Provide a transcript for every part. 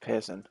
Pearson.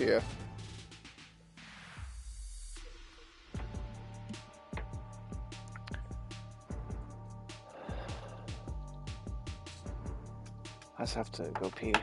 Yeah. I just have to go pee.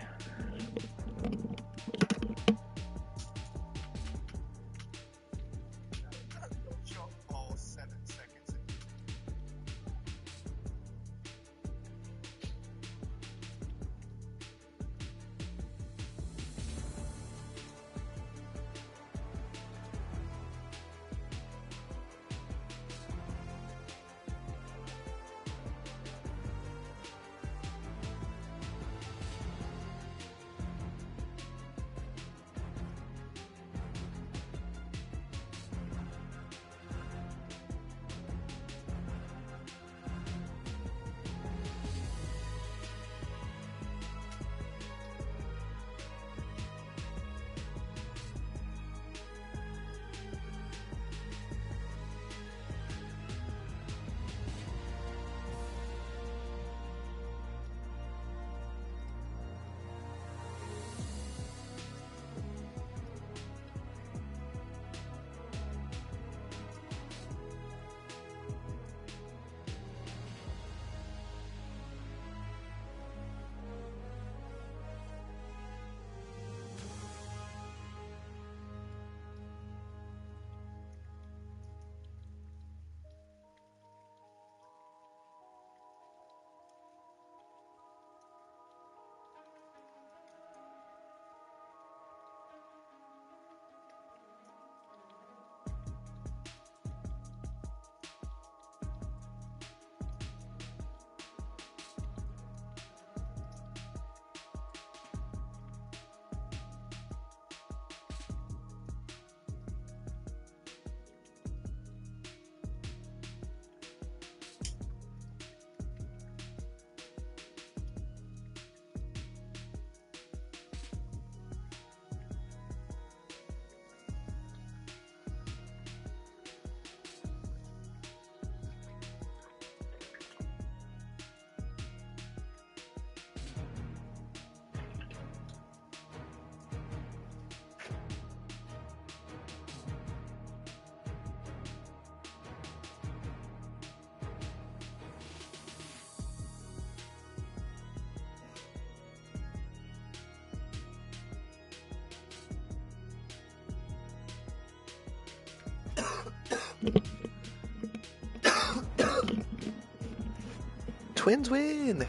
Twins win!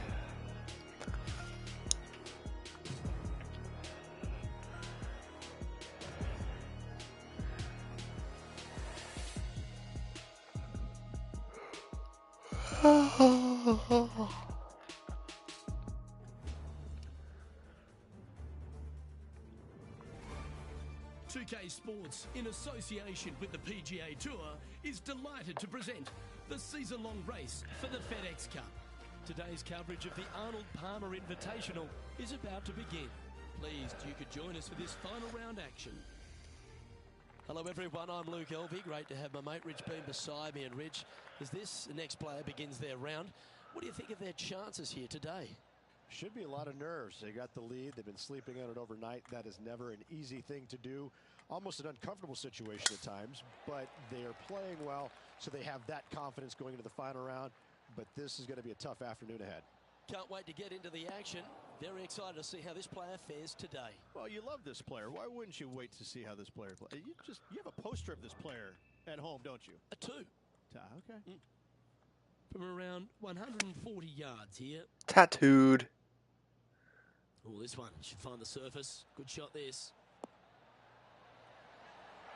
"2K Sports, in association with the PGA Tour, is delighted to present the season-long race for the FedEx Cup. Today's coverage of the Arnold Palmer Invitational is about to begin. Pleased you could join us for this final round action." Hello everyone, I'm Luke Elvey. Great to have my mate Rich Beam beside me. And Rich, as this next player begins their round, what do you think of their chances here today? Should be a lot of nerves. They got the lead. They've been sleeping on it overnight. That is never an easy thing to do. Almost an uncomfortable situation at times, but they are playing well, so they have that confidence going into the final round. But this is going to be a tough afternoon ahead. Can't wait to get into the action. Very excited to see how this player fares today. Well, you love this player. Why wouldn't you wait to see how this player plays? You have a poster of this player at home, don't you? A 2. Okay. From around 140 yards here. Tattooed. Oh, this one should find the surface. Good shot, this.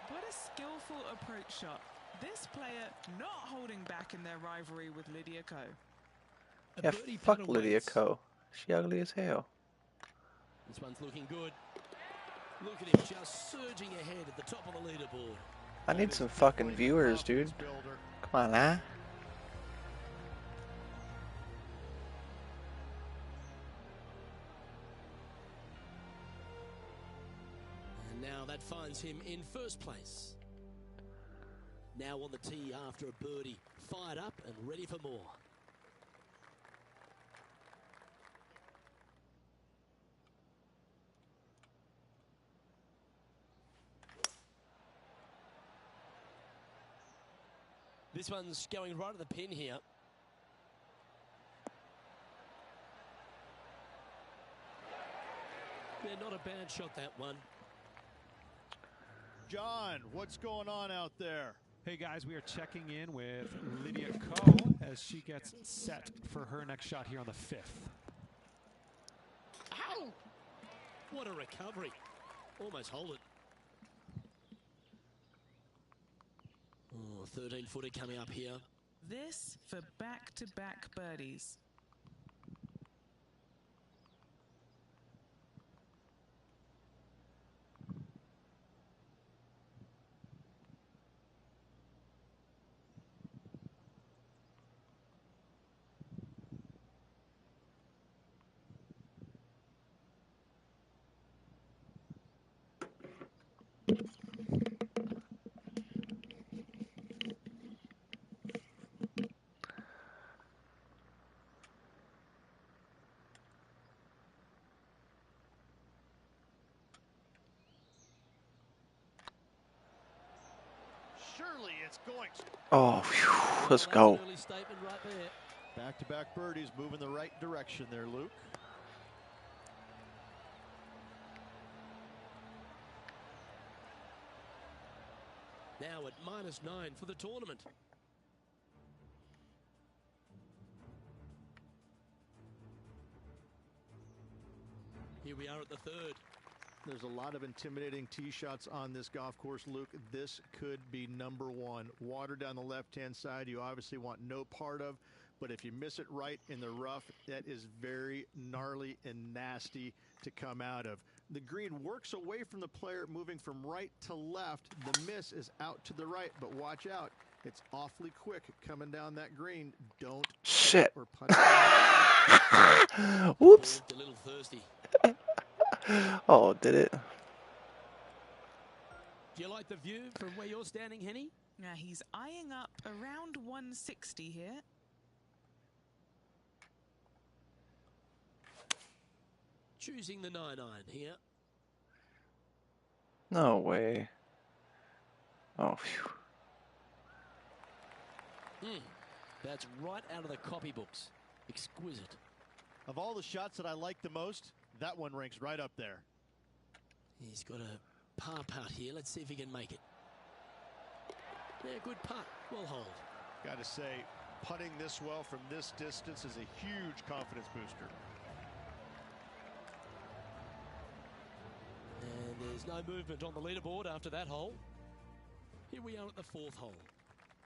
What a skillful approach shot. This player not holding back in their rivalry with Lydia Ko. Yeah, fuck Lydia Ko. She ugly as hell. This one's looking good. Look at him just surging ahead at the top of the leaderboard. I need some fucking viewers, dude. Come on, huh? And now that finds him in first place. Now on the tee after a birdie. Fired up and ready for more. This one's going right at the pin here. Yeah, not a bad shot, that one. John, what's going on out there? Hey guys, we are checking in with Lydia Ko as she gets set for her next shot here on the 5th. Ow! What a recovery. Almost hold it. Oh, 13-footer coming up here. This for back-to-back birdies. Surely it's going. Oh, phew, let's go. Early statement right there. Back-to-back birdies, moving the right direction there, Luke. Now at -9 for the tournament. Here we are at the 3rd. There's a lot of intimidating tee shots on this golf course, Luke. This could be number 1. Water down the left-hand side, you obviously want no part of, but if you miss it right in the rough, that is very gnarly and nasty to come out of. The green works away from the player, moving from right to left. The miss is out to the right, but watch out. It's awfully quick coming down that green. Don't Shit. or putt. Whoops. A little thirsty. Oh, did it? Do you like the view from where you're standing, Henny? Now he's eyeing up around 160 here. Choosing the 9-iron here. No way. Oh, phew. That's right out of the copybooks. Exquisite. Of all the shots that I like the most, that one ranks right up there. He's got a par putt here. Let's see if he can make it. Yeah, good putt. Well hold. Got to say, Putting this well from this distance is a huge confidence booster. And there's no movement on the leaderboard after that hole. Here we are at the 4th hole.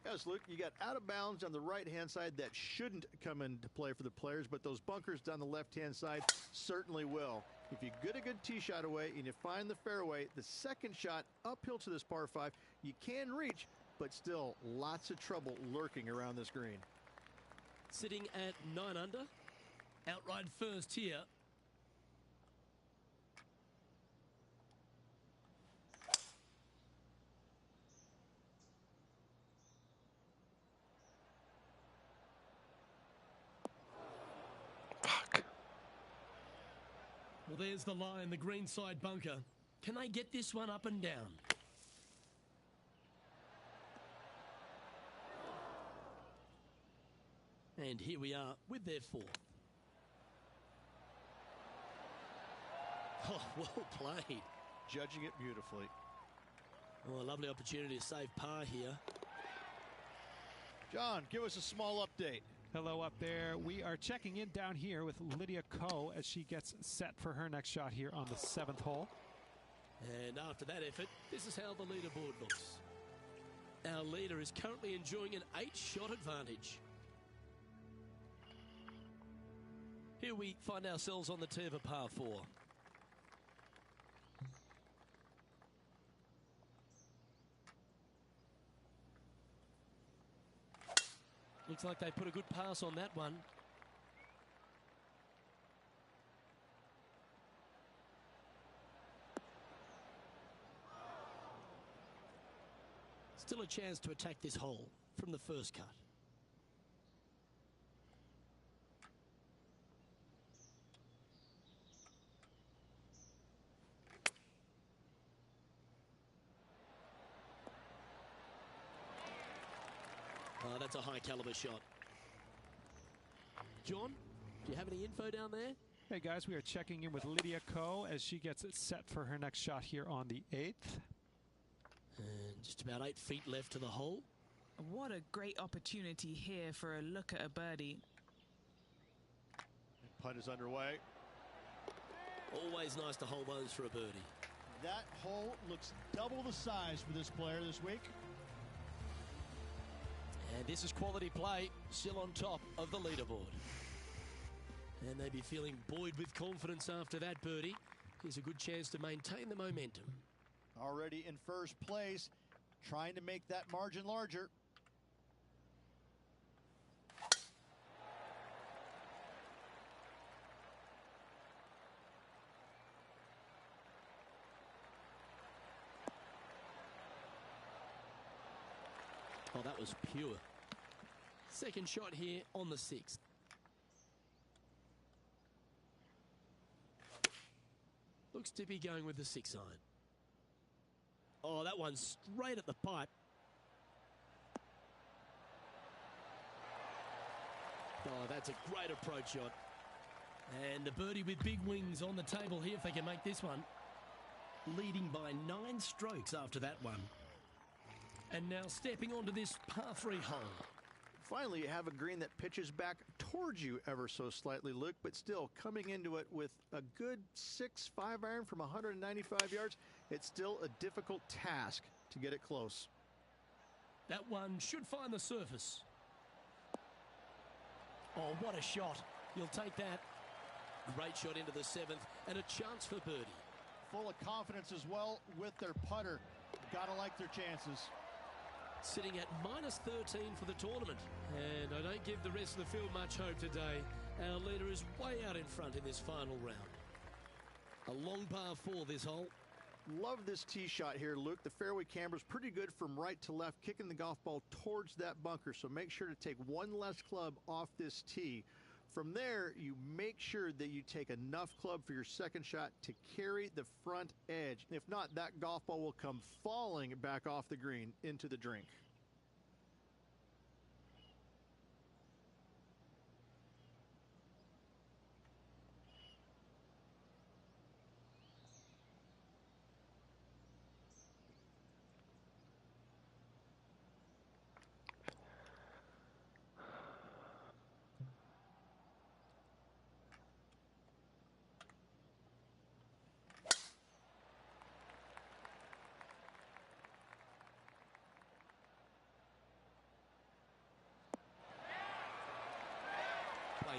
Yes, Luke, you got out of bounds on the right-hand side that shouldn't come into play for the players, but those bunkers down the left-hand side certainly will. If you get a good tee shot away and you find the fairway, the second shot uphill to this par 5, you can reach, but still lots of trouble lurking around this green. Sitting at 9 under, outright first here. Fuck. Well, there's the line, the green side bunker. Can they get this one up and down? And here we are with their 4th. Oh, well played. Judging it beautifully. Oh, a lovely opportunity to save par here. John, give us a small update. Hello up there. We are checking in down here with Lydia Ko as she gets set for her next shot here on the 7th hole. And after that effort, this is how the leaderboard looks. Our leader is currently enjoying an 8-shot advantage. Here we find ourselves on the tee of a par 4. Looks like they put a good pass on that one. Still a chance to attack this hole from the first cut. Oh, that's a high caliber shot. John, do you have any info down there? Hey guys, we are checking in with Lydia Ko as she gets it set for her next shot here on the 8th. And just about 8 feet left to the hole. What a great opportunity here for a look at a birdie. Putt is underway. Always nice to hold those for a birdie. That hole looks double the size for this player this week. And this is quality play, still on top of the leaderboard. And they'd be feeling buoyed with confidence after that birdie. Here's a good chance to maintain the momentum. Already in first place, trying to make that margin larger. Oh, that was pure. Second shot here on the 6th. Looks to be going with the 6 iron. Oh, that one's straight at the pipe. Oh, that's a great approach shot. And a birdie with big wings on the table here if they can make this one. Leading by 9 strokes after that one. And now stepping onto this par 3 hole. Finally, you have a green that pitches back towards you ever so slightly, Luke, but still coming into it with a good 6-5 iron from 195 yards. It's still a difficult task to get it close. That one should find the surface. Oh, what a shot. You'll take that. Great shot into the 7th and a chance for birdie. Full of confidence as well with their putter. Gotta like their chances. Sitting at -13 for the tournament. And I don't give the rest of the field much hope today. Our leader is way out in front in this final round. A long par 4 this hole. Love this tee shot here, Luke. The fairway camber is pretty good from right to left, kicking the golf ball towards that bunker. So make sure to take one less club off this tee. From there, you make sure that you take enough club for your second shot to carry the front edge. If not, that golf ball will come falling back off the green into the drink.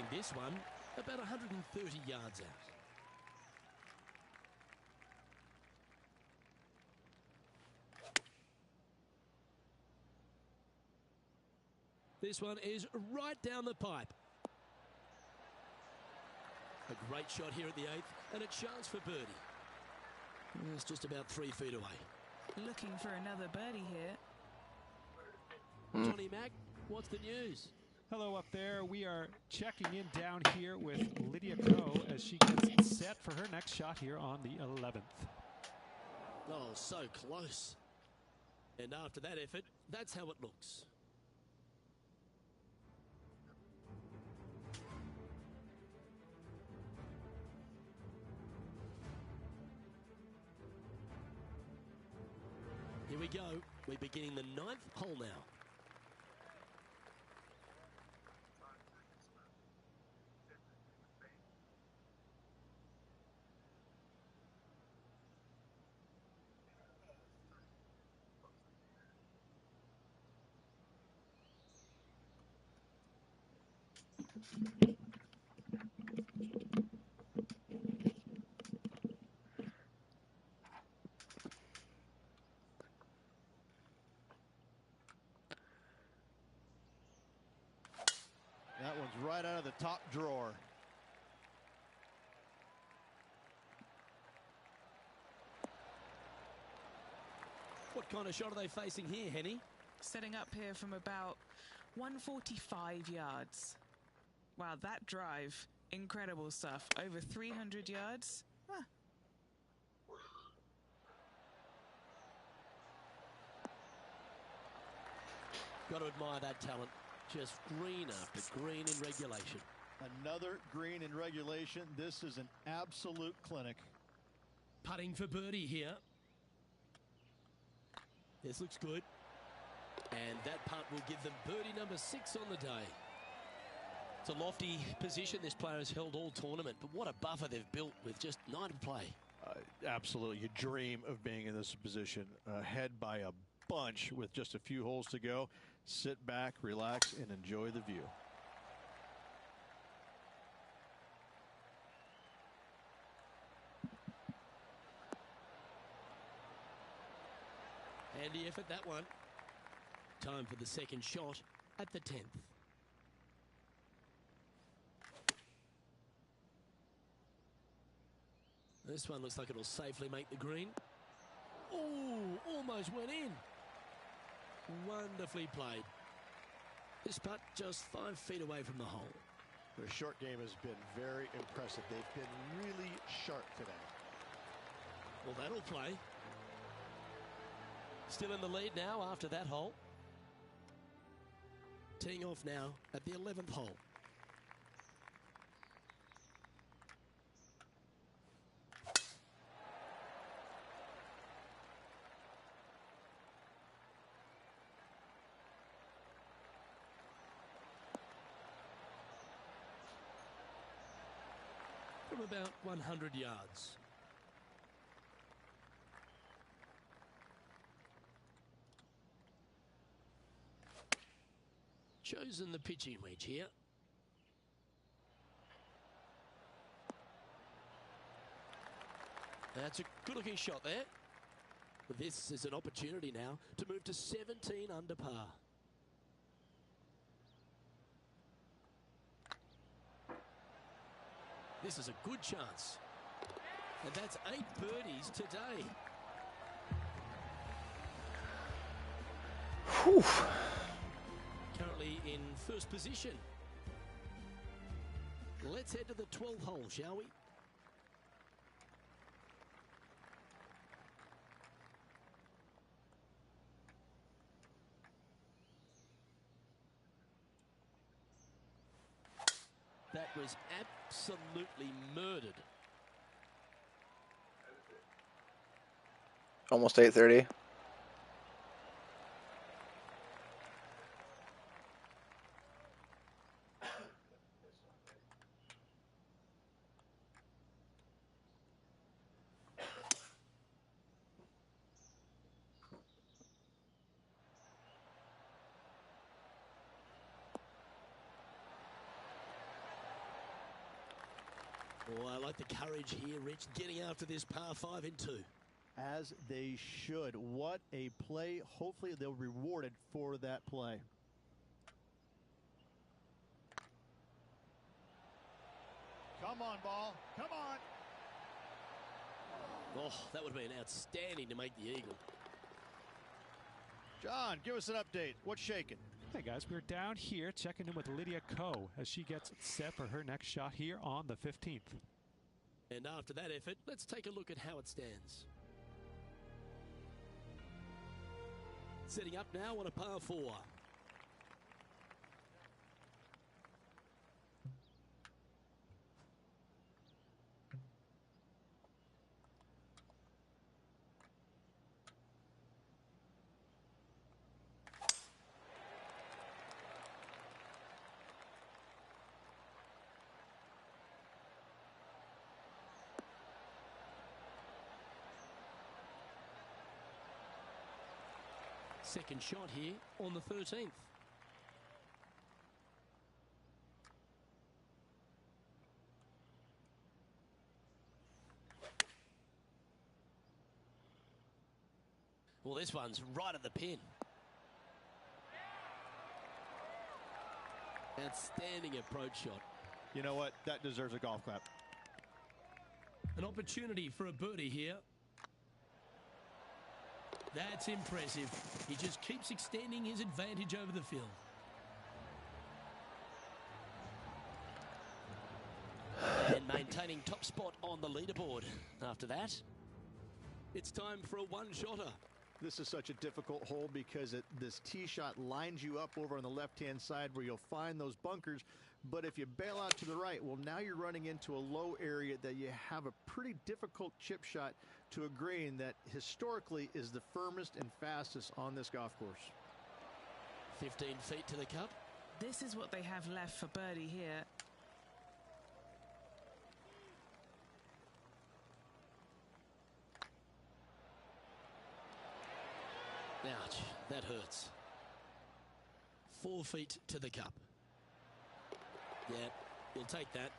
gained this one about 130 yards out. This one is right down the pipe. A great shot here at the 8th, and a chance for birdie. It's just about 3 feet away. Looking for another birdie here. Johnny Mack, what's the news? Hello up there. We are checking in down here with Lydia Ko as she gets set for her next shot here on the 11th. Oh, so close. And after that effort, that's how it looks. Here we go. We're beginning the 9th hole now. That one's right out of the top drawer. What kind of shot are they facing here, Henny? Setting up here from about 145 yards. Wow, that drive, incredible stuff. Over 300 yards. Huh. Got to admire that talent. Just green after green in regulation. Another green in regulation. This is an absolute clinic. Putting for birdie here. This looks good. And that putt will give them birdie number 6 on the day. It's a lofty position this player has held all tournament, but what a buffer they've built with just 9 to play. Absolutely. You dream of being in this position, ahead by a bunch with just a few holes to go. Sit back, relax, and enjoy the view. Handy effort, that one. Time for the second shot at the 10th. This one looks like it'll safely make the green. Oh, almost went in. Wonderfully played. This putt just 5 feet away from the hole. Their short game has been very impressive. They've been really sharp today. Well, that'll play. Still in the lead now after that hole. Teeing off now at the 11th hole. From about 100 yards. Chosen the pitching wedge here. That's a good looking shot there. This is an opportunity now to move to 17 under par. This is a good chance. And that's 8 birdies today. Whew. Currently in first position. Let's head to the 12th hole, shall we? That was absolutely murdered. Almost 8:30. Oh, I like the courage here, Rich, getting after this par 5 in 2. As they should. What a play. Hopefully they'll be rewarded for that play. Come on, ball. Come on. Oh, that would have been outstanding to make the eagle. John, give us an update. What's shaking? Hey guys, we're down here checking in with Lydia Ko as she gets set for her next shot here on the 15th. And after that effort, let's take a look at how it stands. Setting up now on a par 4. Second shot here on the 13th. Well, this one's right at the pin. Outstanding approach shot. You know what? That deserves a golf clap. An opportunity for a birdie here. That's impressive. He just keeps extending his advantage over the field. And maintaining top spot on the leaderboard. After that, it's time for a one-shotter. This is such a difficult hole because this tee shot lines you up over on the left-hand side where you'll find those bunkers. But if you bail out to the right, well, now you're running into a low area that you have a pretty difficult chip shot to a green that historically is the firmest and fastest on this golf course. 15 feet to the cup. This is what they have left for birdie here. Ouch, that hurts. 4 feet to the cup. Yeah, we'll take that.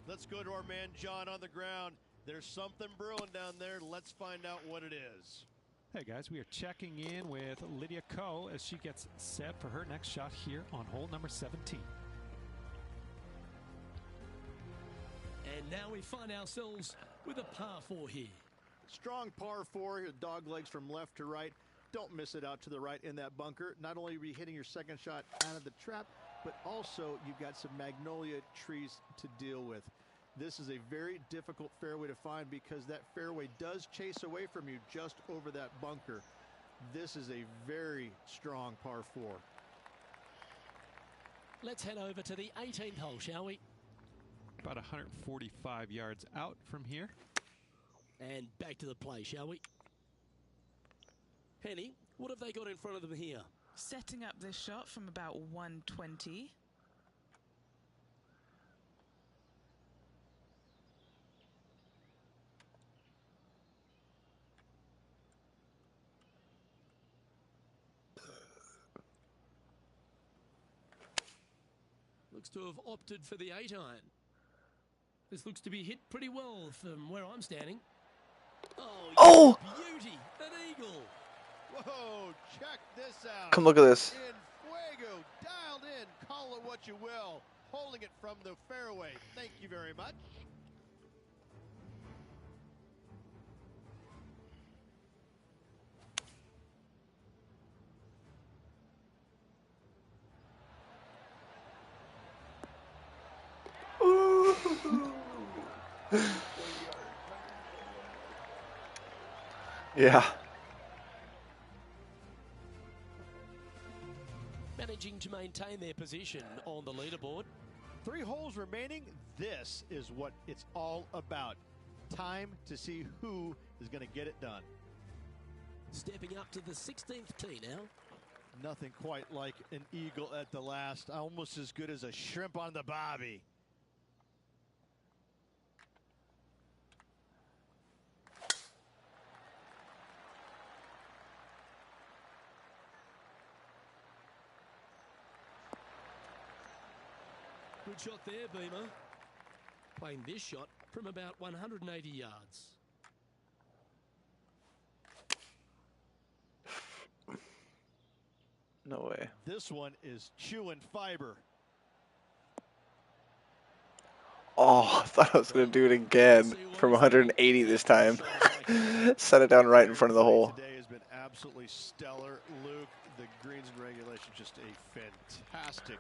Let's go to our man John on the ground. There's something brewing down there. Let's find out what it is. Hey guys, we are checking in with Lydia Ko as she gets set for her next shot here on hole number 17. And now we find ourselves with a par 4 here. Strong par 4, dog legs from left to right. Don't miss it out to the right in that bunker. Not only are you hitting your second shot out of the trap, but also you've got some magnolia trees to deal with. This is a very difficult fairway to find because that fairway does chase away from you just over that bunker. This is a very strong par 4. Let's head over to the 18th hole, shall we? About 145 yards out from here. And back to the play, shall we? Henny, what have they got in front of them here? Setting up this shot from about 120. Looks to have opted for the 8-iron. This looks to be hit pretty well from where I'm standing. Oh! Beauty! An eagle! Whoa, check this out. Come look at this. In fuego, dialed in, call it what you will. Holding it from the fairway. Thank you very much. Yeah. Managing to maintain their position on the leaderboard. 3 holes remaining. This is what it's all about. Time to see who is going to get it done. Stepping up to the 16th tee now. Nothing quite like an eagle at the last. Almost as good as a shrimp on the bobby. Good shot there, Beamer. playing this shot from about 180 yards. No way. This one is chewing fiber. Oh, I thought I was going to do it again from 180 this time. Set it down right in front of the hole. Today has been absolutely stellar. Luke, the greens and regulation, just a fantastic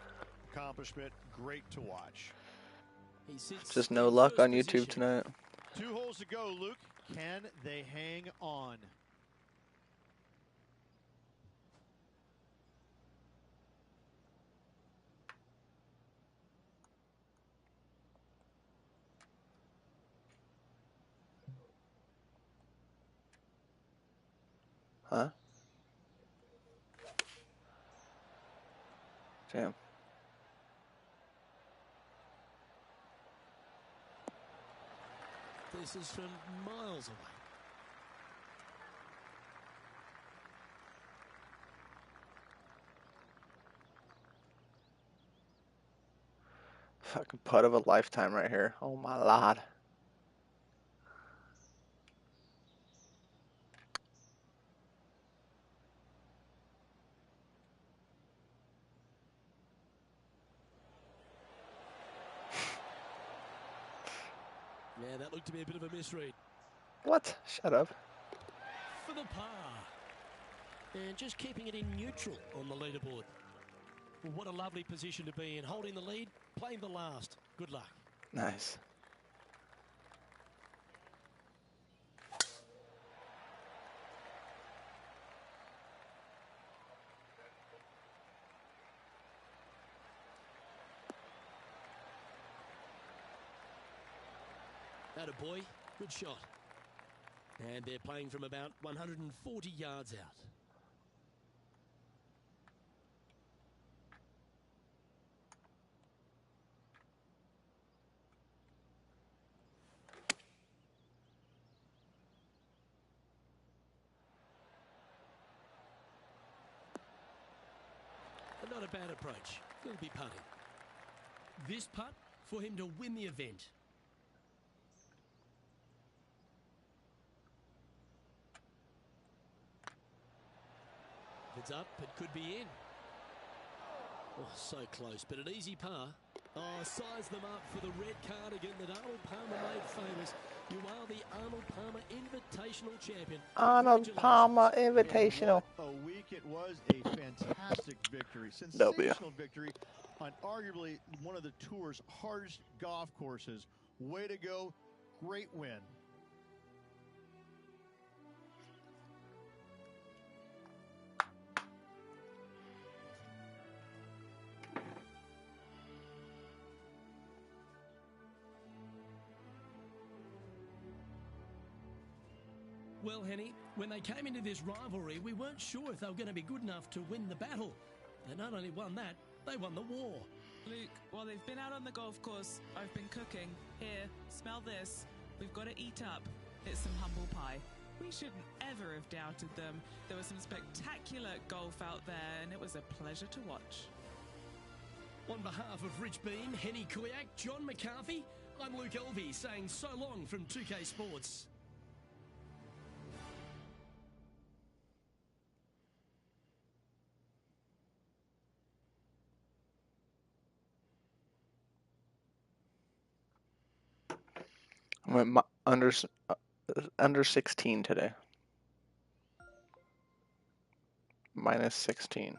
accomplishment. Great to watch. Just no luck on YouTube tonight. 2 holes to go, Luke. Can they hang on? Huh? Damn. This is from miles away. Fucking putt of a lifetime right here. Oh my lord. Yeah, that looked to be a bit of a misread. What? Shut up. For the par. And just keeping it in neutral on the leaderboard. Well, what a lovely position to be in. Holding the lead, playing the last. Good luck. Nice. Attaboy, good shot. And they're playing from about 140 yards out. But not a bad approach. He'll be putting. This putt for him to win the event. If it's up, it could be in. Oh, so close, but an easy par. Oh, size them up for the red cardigan that Arnold Palmer made famous. You are the Arnold Palmer Invitational Champion. Arnold Palmer Invitational. What a week it was. A fantastic victory. W. Sensational victory on arguably one of the tour's hardest golf courses. Way to go. Great win. Well, Henny, when they came into this rivalry, we weren't sure if they were going to be good enough to win the battle. They not only won that, they won the war. Luke, while they've been out on the golf course, I've been cooking. Here, smell this. We've got to eat up. It's some humble pie. We shouldn't ever have doubted them. There was some spectacular golf out there, and it was a pleasure to watch. On behalf of Rich Bean, Henny Kuyak, John McCarthy, I'm Luke Elvey saying so long from 2K Sports. I went under 16 today. Minus 16.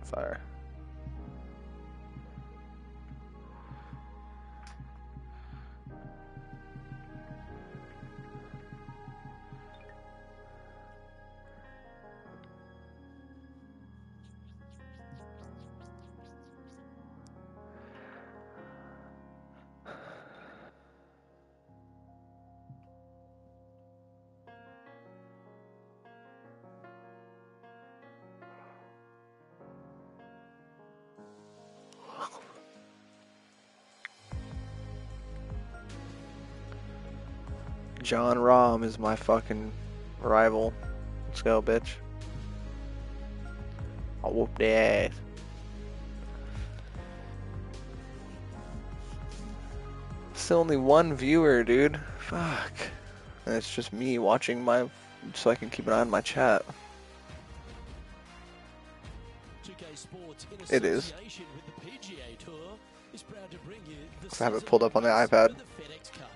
Fire. John Rahm is my fucking rival. Let's go, bitch. I'll whoop their ass. Still only one viewer, dude. Fuck. And it's just me watching my, so I can keep an eye on my chat. 2K Sports in It is. association with the PGA Tour is proud to bring you the I have it pulled up on the iPad. season of the FedEx Cup.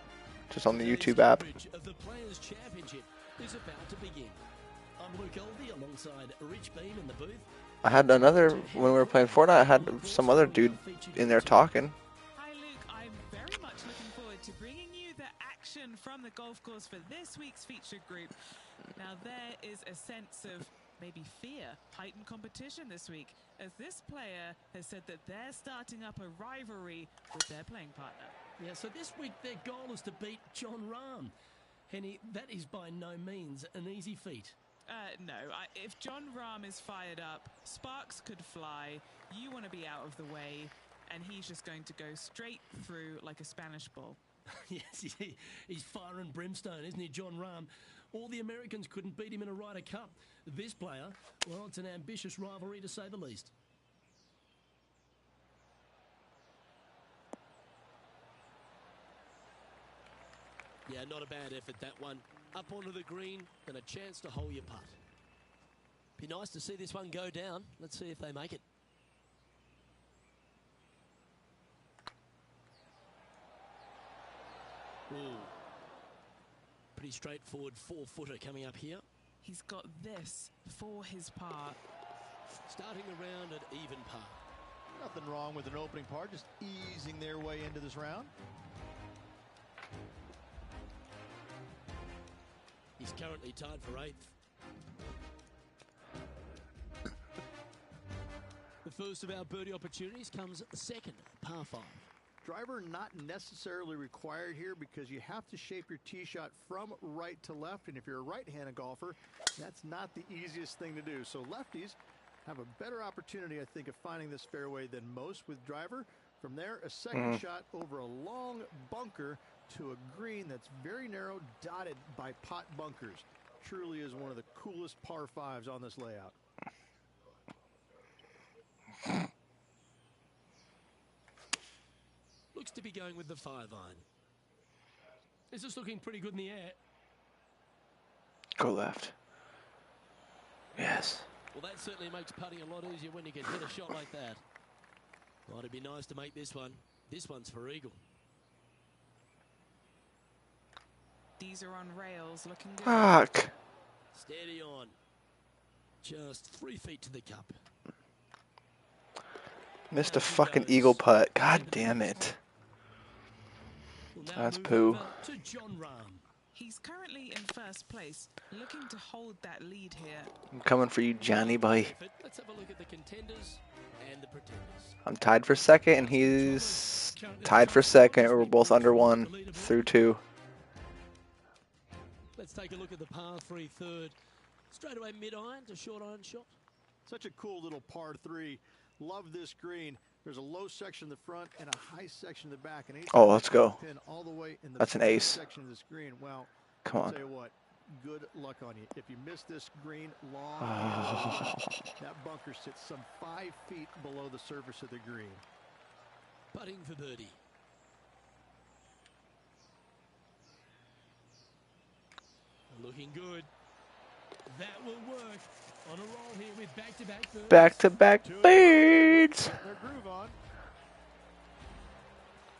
Just on the Today's YouTube app. coverage of the Players' Championship is about to begin. I'm Luke Elvey alongside Rich Beam in the booth. I had another, when we were playing Fortnite, I had some other dude in there talking. Hi, Luke. I'm very much looking forward to bringing you the action from the golf course for this week's featured group. Now, there is a sense of maybe fear, heightened competition this week, as this player has said that they're starting up a rivalry with their playing partner. Yeah, so this week their goal is to beat John Rahm. Henny, that is by no means an easy feat. No, if John Rahm is fired up, sparks could fly, you want to be out of the way, and he's just going to go straight through like a Spanish ball. Yes, he's fire and brimstone, isn't he, John Rahm? All the Americans couldn't beat him in a Ryder Cup. This player, well, it's an ambitious rivalry to say the least. Yeah, not a bad effort, that one. Up onto the green and a chance to hole your putt. Be nice to see this one go down. Let's see if they make it. Ooh. Pretty straightforward four-footer coming up here. He's got this for his par. Starting the round at even par. Nothing wrong with an opening par, just easing their way into this round. He's currently tied for 8th. The first of our birdie opportunities comes second, par 5. Driver not necessarily required here because you have to shape your tee shot from right to left, and if you're a right-handed golfer, that's not the easiest thing to do. So lefties have a better opportunity, I think, of finding this fairway than most with driver. From there, a second shot over a long bunker to a green that's very narrow, dotted by pot bunkers. Truly is one of the coolest par 5s on this layout. Looks to be going with the 5-iron. This is looking pretty good in the air. Go left. Yes. Well, that certainly makes putting a lot easier when you can hit a shot like that. Well, it'd be nice to make this one. This one's for eagle. These are on rails, looking good. Fuck. Steady on. Just 3 feet to the cup. Missed a fucking eagle putt. God damn it. We'll now That's move poo. over to John Rahm. He's currently in first place, looking to hold that lead here. I'm coming for you, Johnny boy. Let's have a look at the contenders and the pretenders. I'm tied for second, and he's tied for second. We're both under 1 through 2. Let's take a look at the par 3 third. Straight away mid-iron to short iron shot. Such a cool little par 3. Love this green. There's a low section in the front and a high section in the back. And Oh, let's go. pin all the way in the That's an back ace. section of this green. Well, Come I'll on. tell you what, good luck on you. If you miss this green long, that bunker sits some 5 feet below the surface of the green. Putting for birdie. Looking good. That will work. On a roll here with back-to-back birds. Back-to-back birds. Their groove on.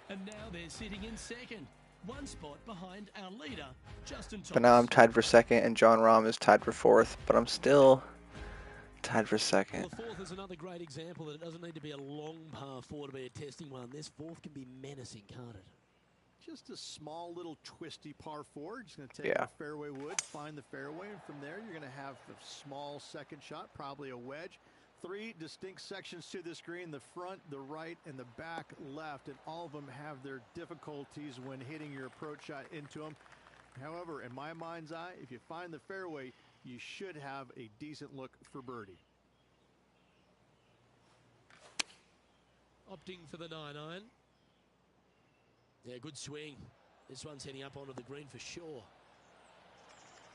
And now they're sitting in second. 1 spot behind our leader, Justin Thomas. But now I'm tied for second, and John Rahm is tied for 4th. But I'm still Tied for Well, second. the fourth is another great example that it doesn't need to be a long par four to be a testing one. This fourth can be menacing, can't it? Just a small little twisty par four. Just going to take the fairway wood, find the fairway, and from there you're going to have a small second shot, probably a wedge. 3 distinct sections to this green, the front, the right, and the back left, and all of them have their difficulties when hitting your approach shot into them. However, in my mind's eye, if you find the fairway, you should have a decent look for birdie. Opting for the 9-iron. Yeah, good swing. This one's heading up onto the green for sure.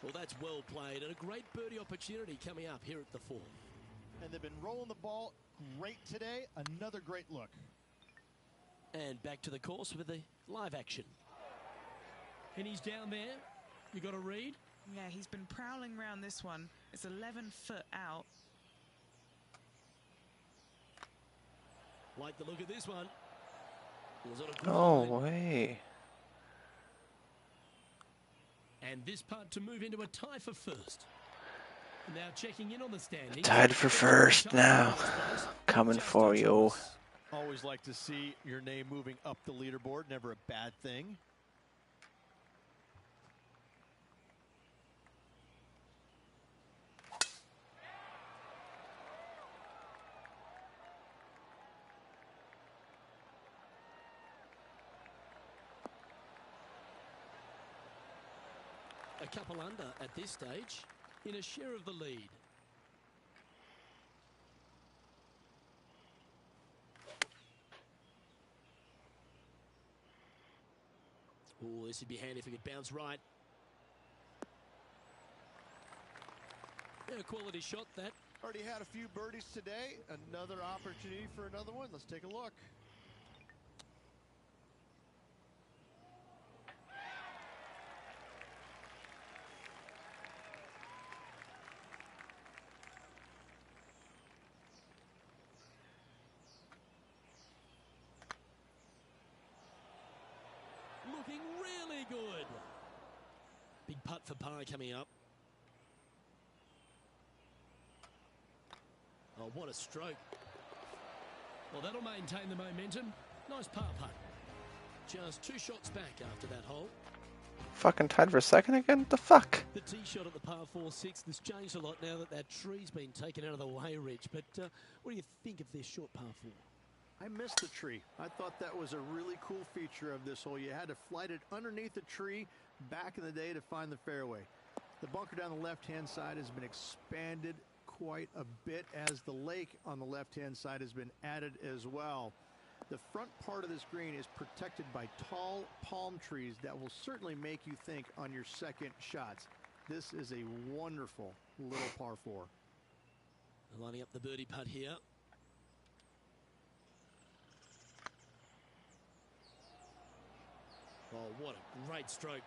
Well, that's well played, and a great birdie opportunity coming up here at the fourth. And they've been rolling the ball great today. Another great look. And back to the course with the live action. And he's down there. You got a read? Yeah, he's been prowling around this one. It's 11 foot out. Like the look of this one. No way. And this putt to move into a tie for first. Now checking in on the standings. Tied for first now. Coming for you. Always like to see your name moving up the leaderboard. Never a bad thing. A couple under at this stage in a share of the lead. Oh, this would be handy if it could bounce right. Yeah, quality shot that. Already had a few birdies today. Another opportunity for another one. Let's take a look. Looking really good. Big putt for par coming up. Oh, what a stroke. Well, that'll maintain the momentum. Nice par putt. Just 2 shots back after that hole. Fucking tied for second again? What the fuck? The tee shot at the par 4-6 has changed a lot now that that tree's been taken out of the way, Rich. But what do you think of this short par 4? I missed the tree. I thought that was a really cool feature of this hole. You had to flight it underneath the tree back in the day to find the fairway. The bunker down the left-hand side has been expanded quite a bit as the lake on the left-hand side has been added as well. The front part of this green is protected by tall palm trees that will certainly make you think on your second shots. This is a wonderful little par 4. Lining up the birdie putt here. Oh, what a great stroke.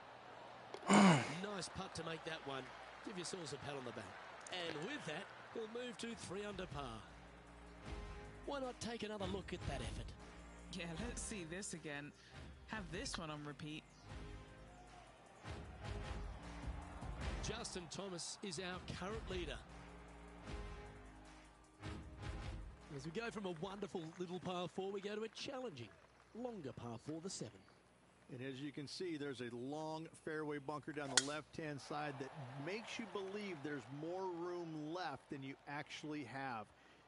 Nice putt to make that one. Give yourselves a pat on the back. And with that, we'll move to 3 under par. Why not take another look at that effort? Yeah, let's see this again. Have this one on repeat. Justin Thomas is our current leader. As we go from a wonderful little par 4, we go to a challenging, longer par 4, the 7. And as you can see, there's a long fairway bunker down the left-hand side that makes you believe there's more room left than you actually have.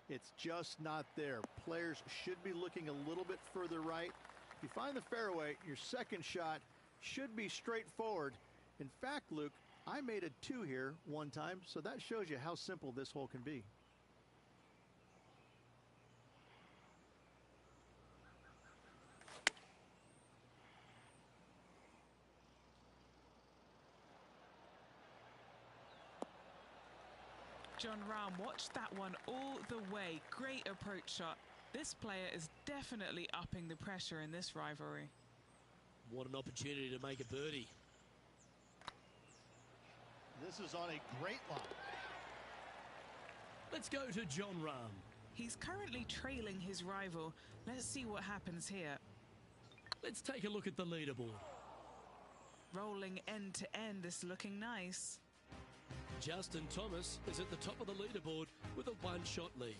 It's just not there. Players should be looking a little bit further right. If you find the fairway, your second shot should be straightforward. In fact, Luke, I made a 2 here one time, so that shows you how simple this hole can be. Jon Rahm watched that one all the way. Great approach shot. This player is definitely upping the pressure in this rivalry. What an opportunity to make a birdie. This is on a great line. Let's go to Jon Rahm. He's currently trailing his rival. Let's see what happens here. Let's take a look at the leaderboard. Rolling end to end, this looking nice. Justin Thomas is at the top of the leaderboard with a one-shot lead.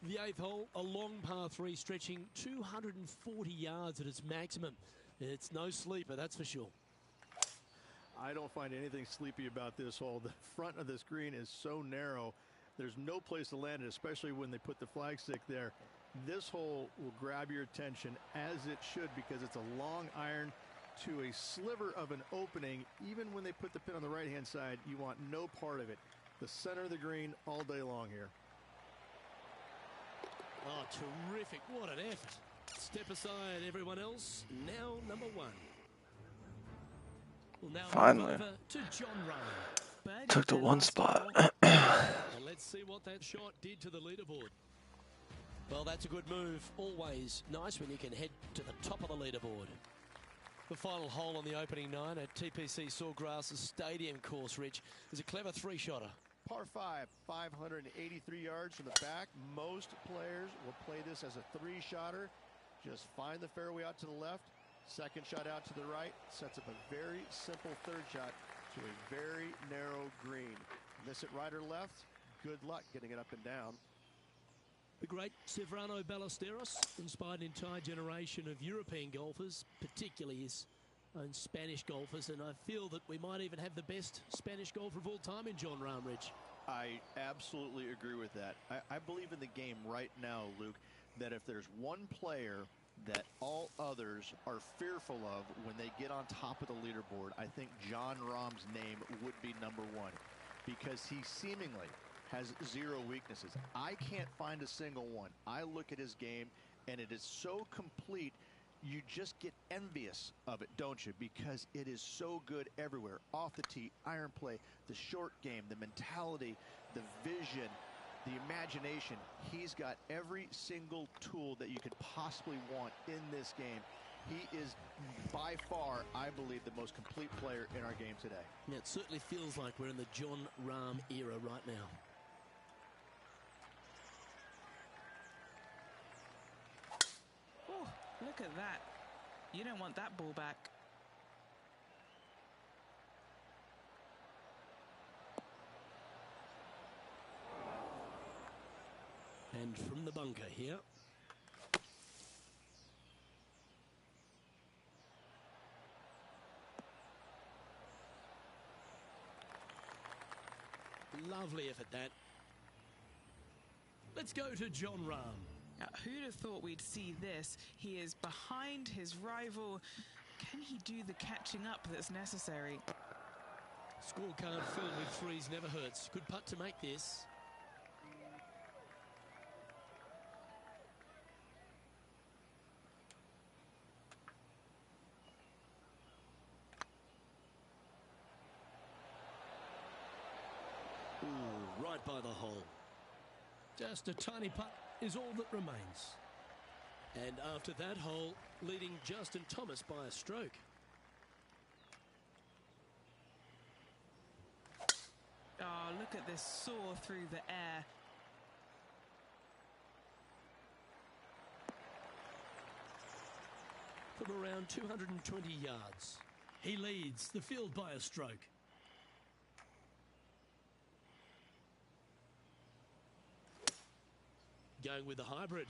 The 8th hole, a long par 3 stretching 240 yards at its maximum. It's no sleeper, that's for sure. I don't find anything sleepy about this hole. The front of this green is so narrow. There's no place to land it, especially when they put the flagstick there. This hole will grab your attention, as it should, because it's a long iron to a sliver of an opening. Even when they put the pin on the right-hand side, you want no part of it. The center of the green all day long here. Oh, terrific. What an effort. Step aside, everyone else. Now, number 1. We'll now Finally. move over to John Rahm. Took the one spot. And let's see what that shot did to the leaderboard. Well, that's a good move. Always nice when you can head to the top of the leaderboard. The final hole on the opening 9 at TPC Sawgrass Stadium course, Rich, is a clever 3-shotter. Par 5, 583 yards from the back. Most players will play this as a 3-shotter. Just find the fairway out to the left, second shot out to the right, sets up a very simple third shot to a very narrow green. Miss it right or left, good luck getting it up and down. The great Severano Ballesteros inspired an entire generation of European golfers, particularly his own Spanish golfers, and I feel that we might even have the best Spanish golfer of all time in John Rahm, Rich. I absolutely agree with that. I believe in the game right now, Luke, that if there's one player that all others are fearful of when they get on top of the leaderboard, I think John Rahm's name would be number 1, because he seemingly has 0 weaknesses. I can't find a single one. I look at his game, and it is so complete, you just get envious of it, don't you? Because it is so good everywhere. Off the tee, iron play, the short game, the mentality, the vision, the imagination. He's got every single tool that you could possibly want in this game. He is by far, I believe, the most complete player in our game today. Yeah, it certainly feels like we're in the John Rahm era right now. Oh, look at that. You don't want that ball back. And from the bunker here. Lovely effort, that. Let's go to John Rahm. Now, who'd have thought we'd see this? He is behind his rival. Can he do the catching up that's necessary? Scorecard filled with threes never hurts. Good putt to make this. Ooh, right by the hole. Just a tiny putt is all that remains. And after that hole, leading Justin Thomas by a stroke. Oh, look at this soar through the air. From around 220 yards. He leads the field by a stroke. Going with the hybrid.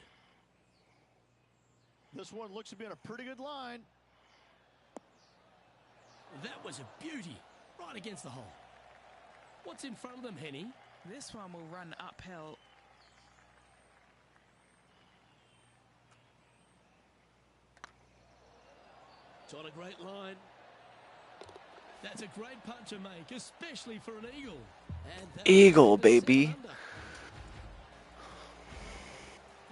This one looks to be on a pretty good line. That was a beauty. Right against the hole. What's in front of them, Henny? This one will run uphill. It's on a great line. That's a great putt to make, especially for an eagle. And Eagle, baby.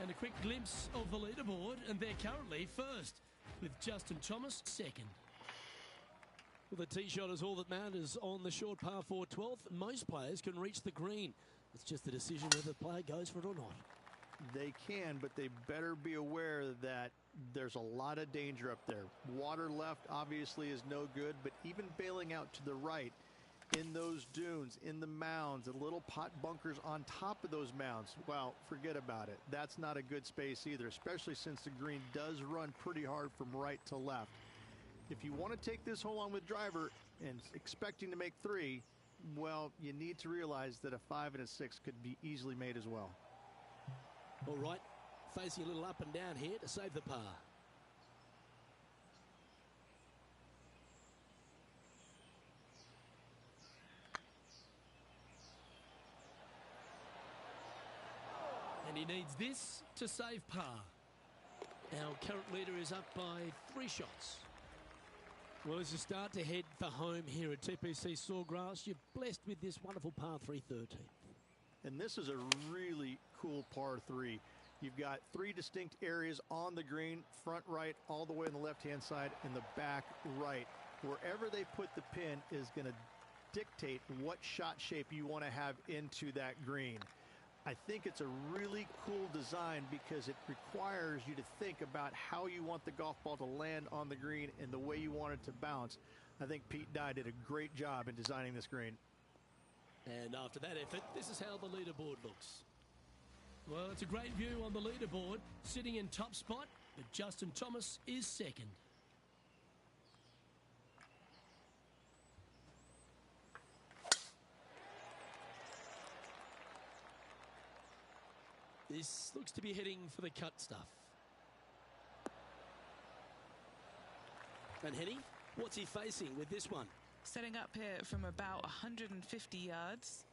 And a quick glimpse of the leaderboard, and they're currently first, with Justin Thomas second. Well, the tee shot is all that matters on the short par 4 12th. Most players can reach the green. It's just the decision whether the player goes for it or not. They can, but they better be aware that there's a lot of danger up there. Water left obviously is no good, but even bailing out to the right in those dunes, in the mounds, and little pot bunkers on top of those mounds, well, forget about it. That's not a good space either, especially since the green does run pretty hard from right to left. If you want to take this hole on with driver and expecting to make 3, well, you need to realize that a 5 and a 6 could be easily made as well. All right, facing a little up and down here to save the par. And he needs this to save par. Our current leader is up by 3 shots. Well, as you start to head for home here at TPC Sawgrass, you're blessed with this wonderful par 3 13th. And this is a really cool par 3. You've got 3 distinct areas on the green, front right, all the way on the left-hand side, and the back right. Wherever they put the pin is going to dictate what shot shape you want to have into that green. I think it's a really cool design because it requires you to think about how you want the golf ball to land on the green and the way you want it to bounce. I think Pete Dye did a great job in designing this green. And after that effort, this is how the leaderboard looks. Well, it's a great view on the leaderboard, sitting in top spot, but Justin Thomas is second. This looks to be heading for the cut stuff. And Henny, what's he facing with this one? Setting up here from about 150 yards.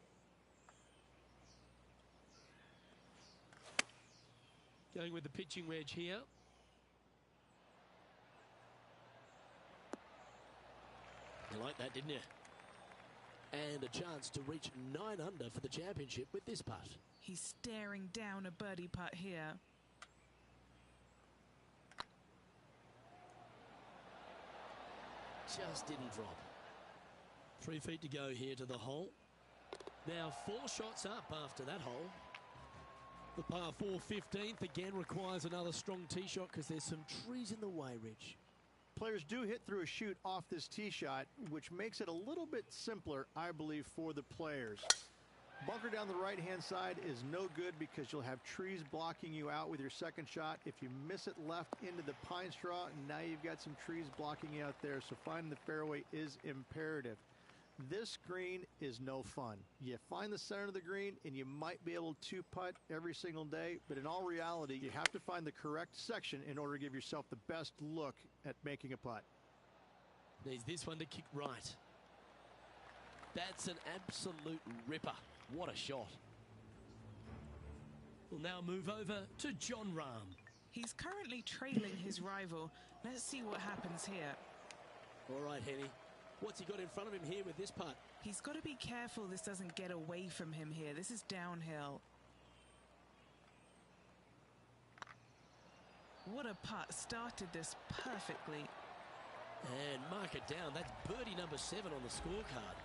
Going with the pitching wedge here. You like that, didn't you? And a chance to reach 9 under for the championship with this putt. He's staring down a birdie putt here. Just didn't drop. 3 feet to go here to the hole. Now 4 shots up after that hole. The par 4 15th again requires another strong tee shot because there's some trees in the way, Rich. Players do hit through a chute off this tee shot, which makes it a little bit simpler, I believe, for the players. Bunker down the right-hand side is no good because you'll have trees blocking you out with your second shot. If you miss it left into the pine straw, now you've got some trees blocking you out there, so finding the fairway is imperative. This green is no fun. You find the center of the green and you might be able to putt every single day, but in all reality, you have to find the correct section in order to give yourself the best look at making a putt. Needs this one to kick right. That's an absolute ripper. What a shot. We'll now move over to Jon Rahm. He's currently trailing his rival. Let's see what happens here. All right, Henny. What's he got in front of him here with this putt? He's got to be careful this doesn't get away from him here. This is downhill. What a putt. Started this perfectly. And mark it down. That's birdie number 7 on the scorecard.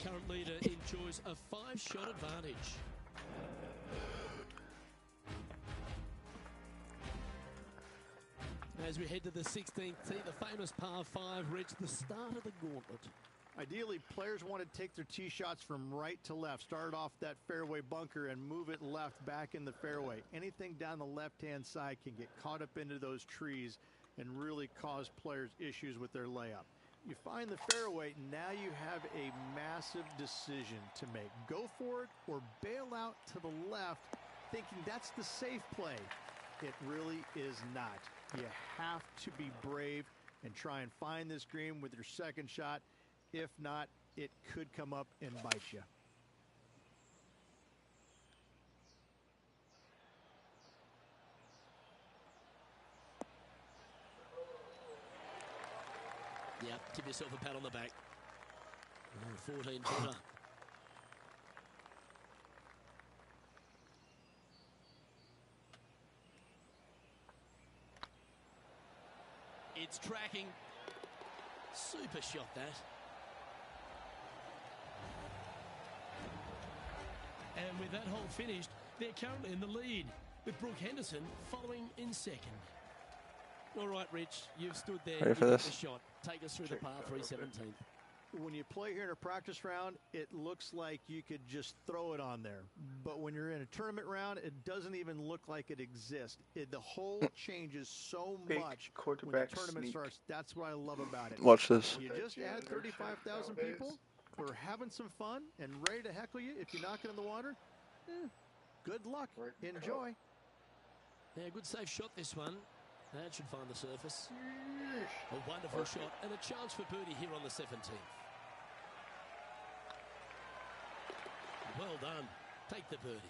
Current leader enjoys a 5-shot advantage. As we head to the 16th tee, the famous par 5 reached the start of the gauntlet. Ideally, players want to take their tee shots from right to left, start off that fairway bunker and move it left back in the fairway. Anything down the left-hand side can get caught up into those trees and really cause players issues with their layup. You find the fairway, now you have a massive decision to make. Go for it or bail out to the left, thinking that's the safe play. It really is not. You have to be brave and try and find this green with your second shot. If not, it could come up and bite you. Yep, give yourself a pat on the back. 14 footer. It's tracking. Super shot, that. And with that hole finished, they're currently in the lead, with Brooke Henderson following in second. All right, Rich, you've stood there. Ready for You've got this? the shot. Take us through the par 3 17th. when you play here in a practice round, it looks like you could just throw it on there. But when you're in a tournament round, it doesn't even look like it exists. The hole changes so Big much when the quarterback tournament sneak. starts. That's what I love about it. Watch this. You just had 35,000 people who are having some fun and ready to heckle you if you knock it in the water. Good luck. Enjoy. Yeah, good safe shot this one. That should find the surface. A wonderful shot and a chance for birdie here on the 17th. Well done. Take the birdie.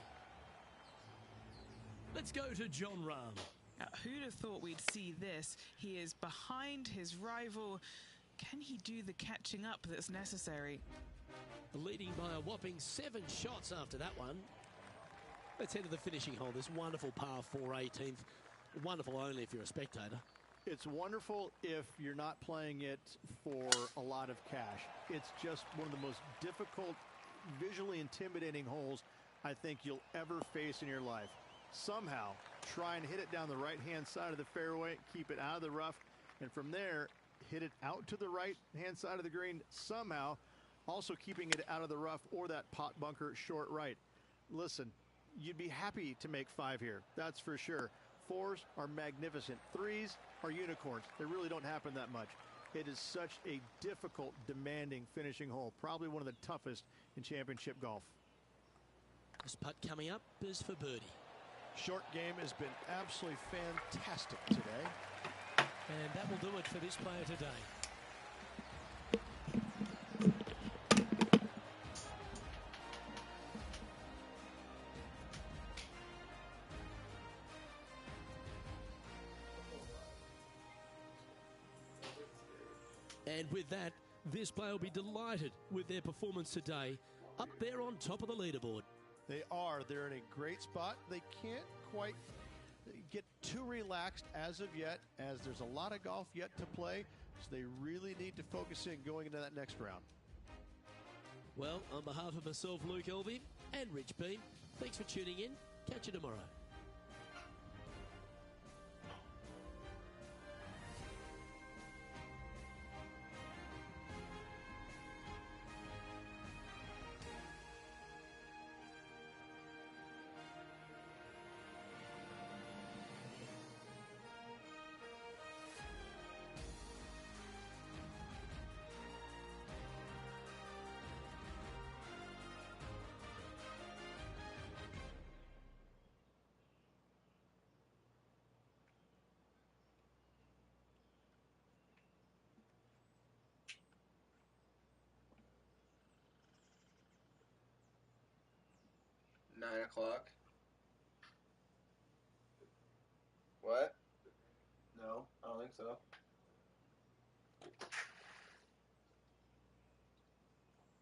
Let's go to John Rahm. Now, who'd have thought we'd see this? He is behind his rival. Can he do the catching up that's necessary? Leading by a whopping 7 shots after that one. Let's head to the finishing hole. This wonderful par 4 18th. Wonderful only if you're a spectator. It's wonderful if you're not playing it for a lot of cash. It's just one of the most difficult, visually intimidating holes I think you'll ever face in your life. Somehow, try and hit it down the right-hand side of the fairway, keep it out of the rough, and from there, hit it out to the right-hand side of the green, somehow, also keeping it out of the rough or that pot bunker short right. Listen, you'd be happy to make 5 here, that's for sure. 4s are magnificent. 3s are unicorns. They really don't happen that much. It is such a difficult, demanding finishing hole. Probably one of the toughest in championship golf. This putt coming up is for birdie. Short game has been absolutely fantastic today. And that will do it for this player today. And with that, this player will be delighted with their performance today, up there on top of the leaderboard. They are. They're in a great spot. They can't quite get too relaxed as of yet, as there's a lot of golf yet to play, so they really need to focus in going into that next round. Well, on behalf of myself, Luke Elvey, and Rich Beam, thanks for tuning in. Catch you tomorrow. $9. What? No, I don't think so.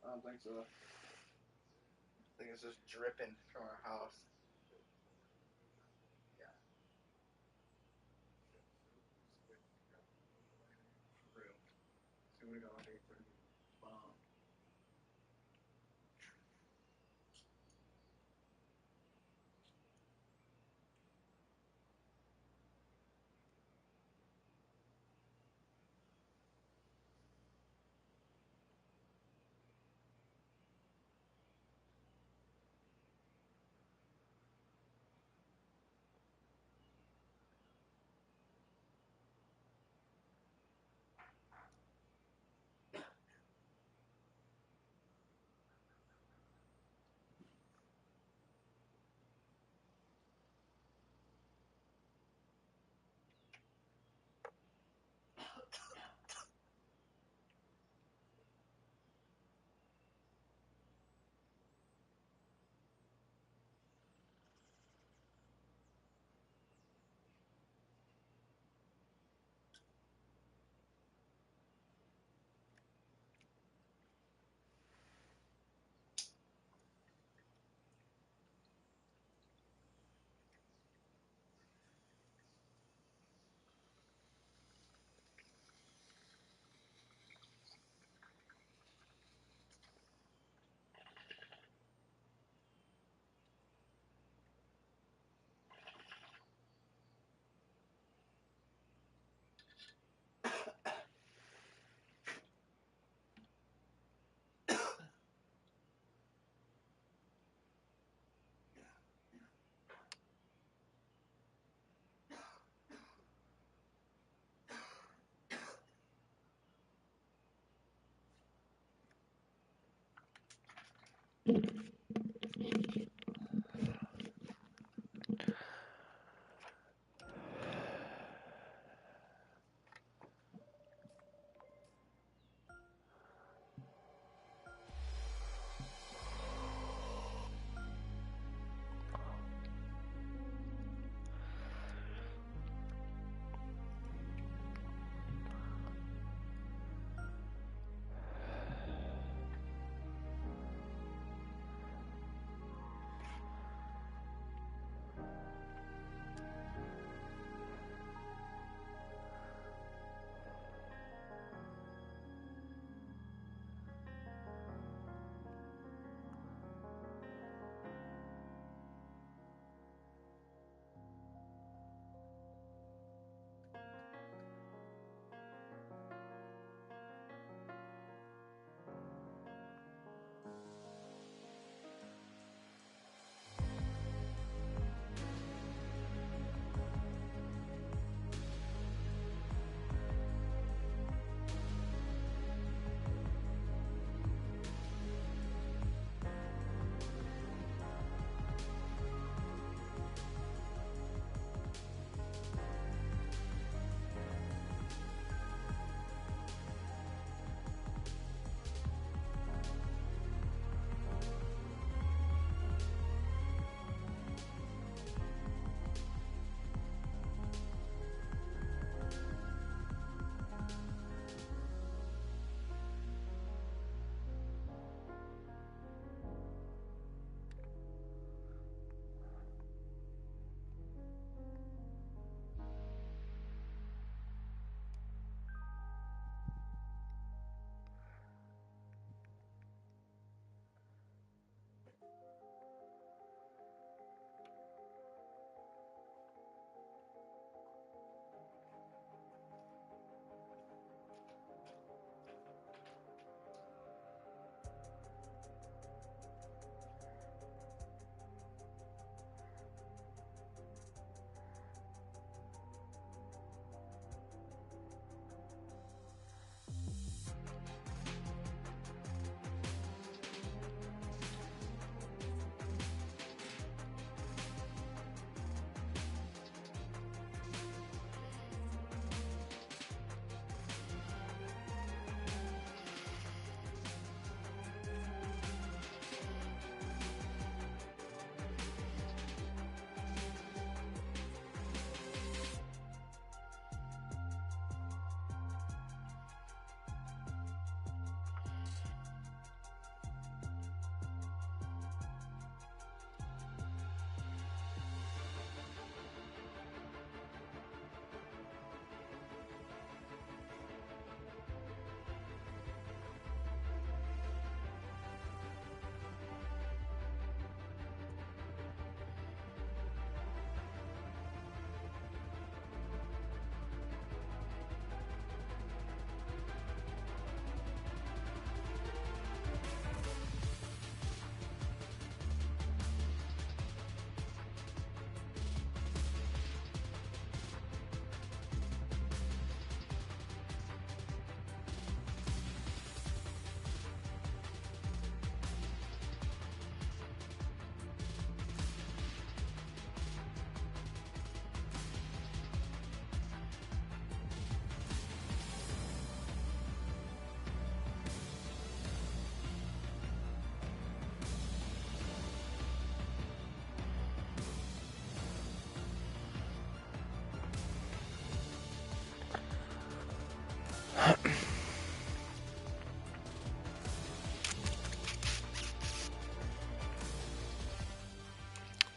I don't think so. I think it's just dripping from our house. Yeah. For real. So we're gonna take for bomb.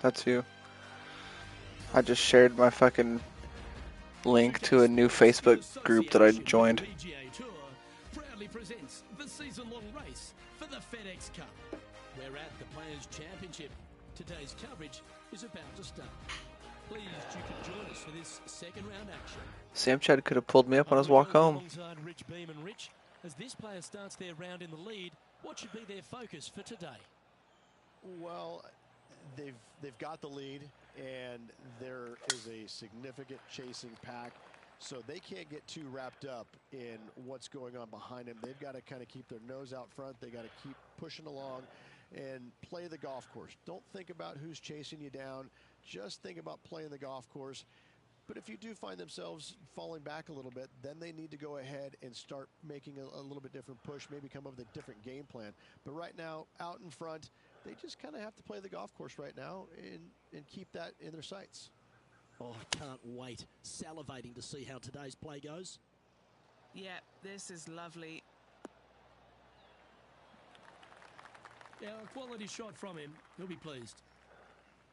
That's you. I just shared my fucking link to a new Facebook group that I joined. The PGA Tour proudly presents the season-long race for the FedEx Cup. We're at the Players' Championship. Today's coverage is about to start. Pleased you could join us for this second round action. Sam Chad could have pulled me up on his walk home. Alongside Rich Beam and Rich, as this player starts their round in the lead, what should be their focus for today? Well, they've got the lead, and there is a significant chasing pack, so they can't get too wrapped up in what's going on behind them. They've got to kind of keep their nose out front. They got to keep pushing along and play the golf course. Don't think about who's chasing you down. Just think about playing the golf course. But if you do find themselves falling back a little bit, then they need to go ahead and start making a little bit different push, maybe come up with a different game plan. But right now, out in front, they just kind of have to play the golf course right now and keep that in their sights. Oh, can't wait. Salivating to see how today's play goes. Yeah, this is lovely. Yeah, a quality shot from him. He'll be pleased.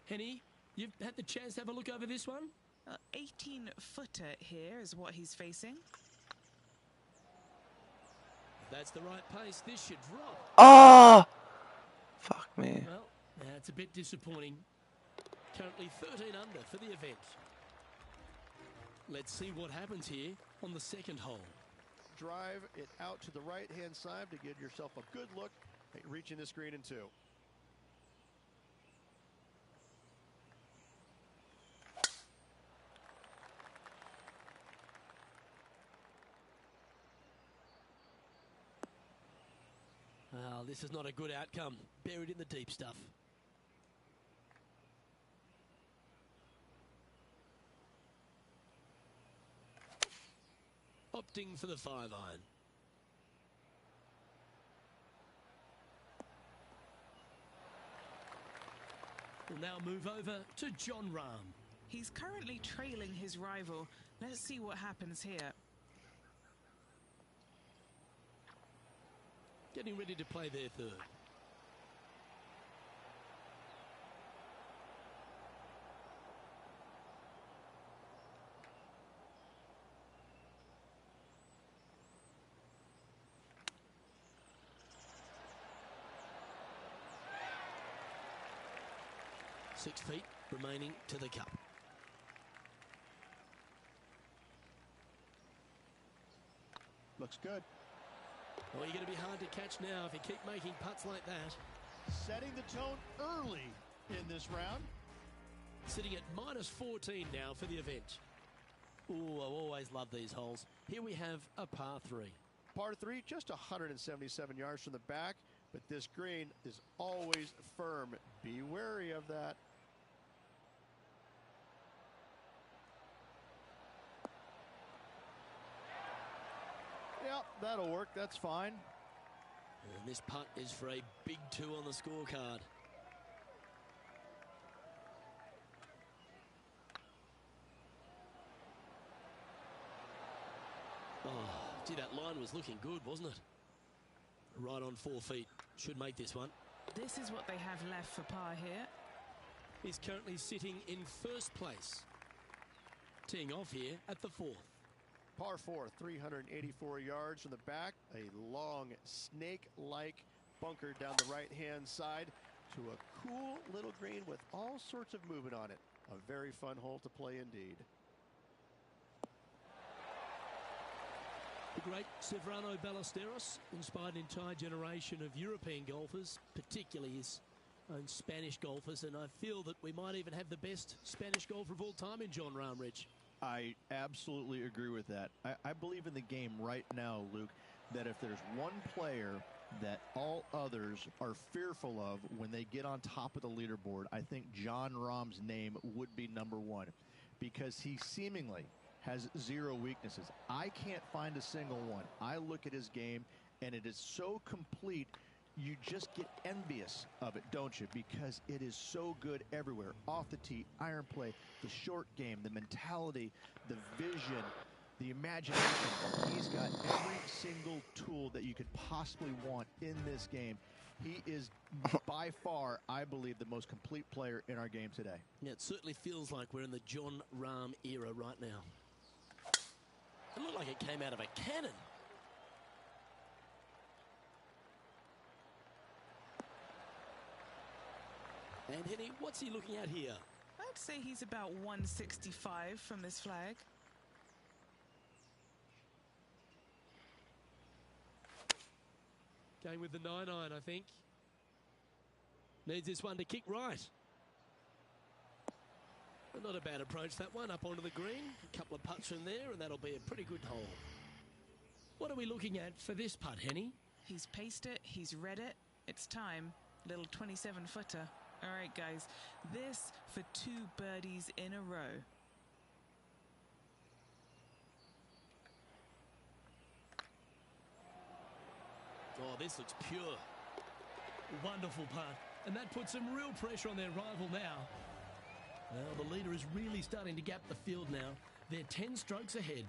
Henny, you've had the chance to have a look over this one? 18-footer here is what he's facing. If that's the right pace, this should drop. Oh! Fuck me. Well, that's a bit disappointing. Currently 13 under for the event. Let's see what happens here on the second hole. Drive it out to the right-hand side to give yourself a good look at reaching this green in two. Well, this is not a good outcome. Buried in the deep stuff. Opting for the 5-iron. We'll now move over to Jon Rahm. He's currently trailing his rival. Let's see what happens here. Getting ready to play their third. Six feet remaining to the cup. Looks good. Well, you're going to be hard to catch now if you keep making putts like that. Setting the tone early in this round. Sitting at -14 now for the event. Ooh, I always love these holes. Here we have a par 3. Par 3, just 177 yards from the back, but this green is always firm. Be wary of that. Yep, that'll work. That's fine. And this putt is for a big 2 on the scorecard. Oh, gee, that line was looking good, wasn't it? Right on 4 feet. Should make this one. This is what they have left for par here. He's currently sitting in first place. Teeing off here at the 4th. Par 4, 384 yards from the back. A long snake-like bunker down the right-hand side to a cool little green with all sorts of movement on it. A very fun hole to play indeed. The great Cevrano Ballesteros inspired an entire generation of European golfers, particularly his own Spanish golfers, and I feel that we might even have the best Spanish golfer of all time in Jon Rahm, Rich. I absolutely agree with that. I believe in the game right now, Luke, that if there's one player that all others are fearful of when they get on top of the leaderboard, I think Jon Rahm's name would be number 1, because he seemingly has zero weaknesses. I can't find a single one. I look at his game, and it is so complete, you just get envious of it, don't you? Because it is so good everywhere. Off the tee, iron play, the short game, the mentality, the vision, the imagination. He's got every single tool that you could possibly want in this game. He is by far, I believe, the most complete player in our game today. Yeah, it certainly feels like we're in the Jon Rahm era right now. It looked like it came out of a cannon. And Henny, what's he looking at here? I'd say he's about 165 from this flag. Going with the 9-iron, I think. Needs this one to kick right. But not a bad approach, that one, up onto the green. A couple of putts from there, and that'll be a pretty good hole. What are we looking at for this putt, Henny? He's paced it, he's read it. It's time. Little 27-footer. All right, guys. This for 2 birdies in a row. Oh, this looks pure. Wonderful putt. And that puts some real pressure on their rival now. Well, the leader is really starting to gap the field now. They're 10 strokes ahead.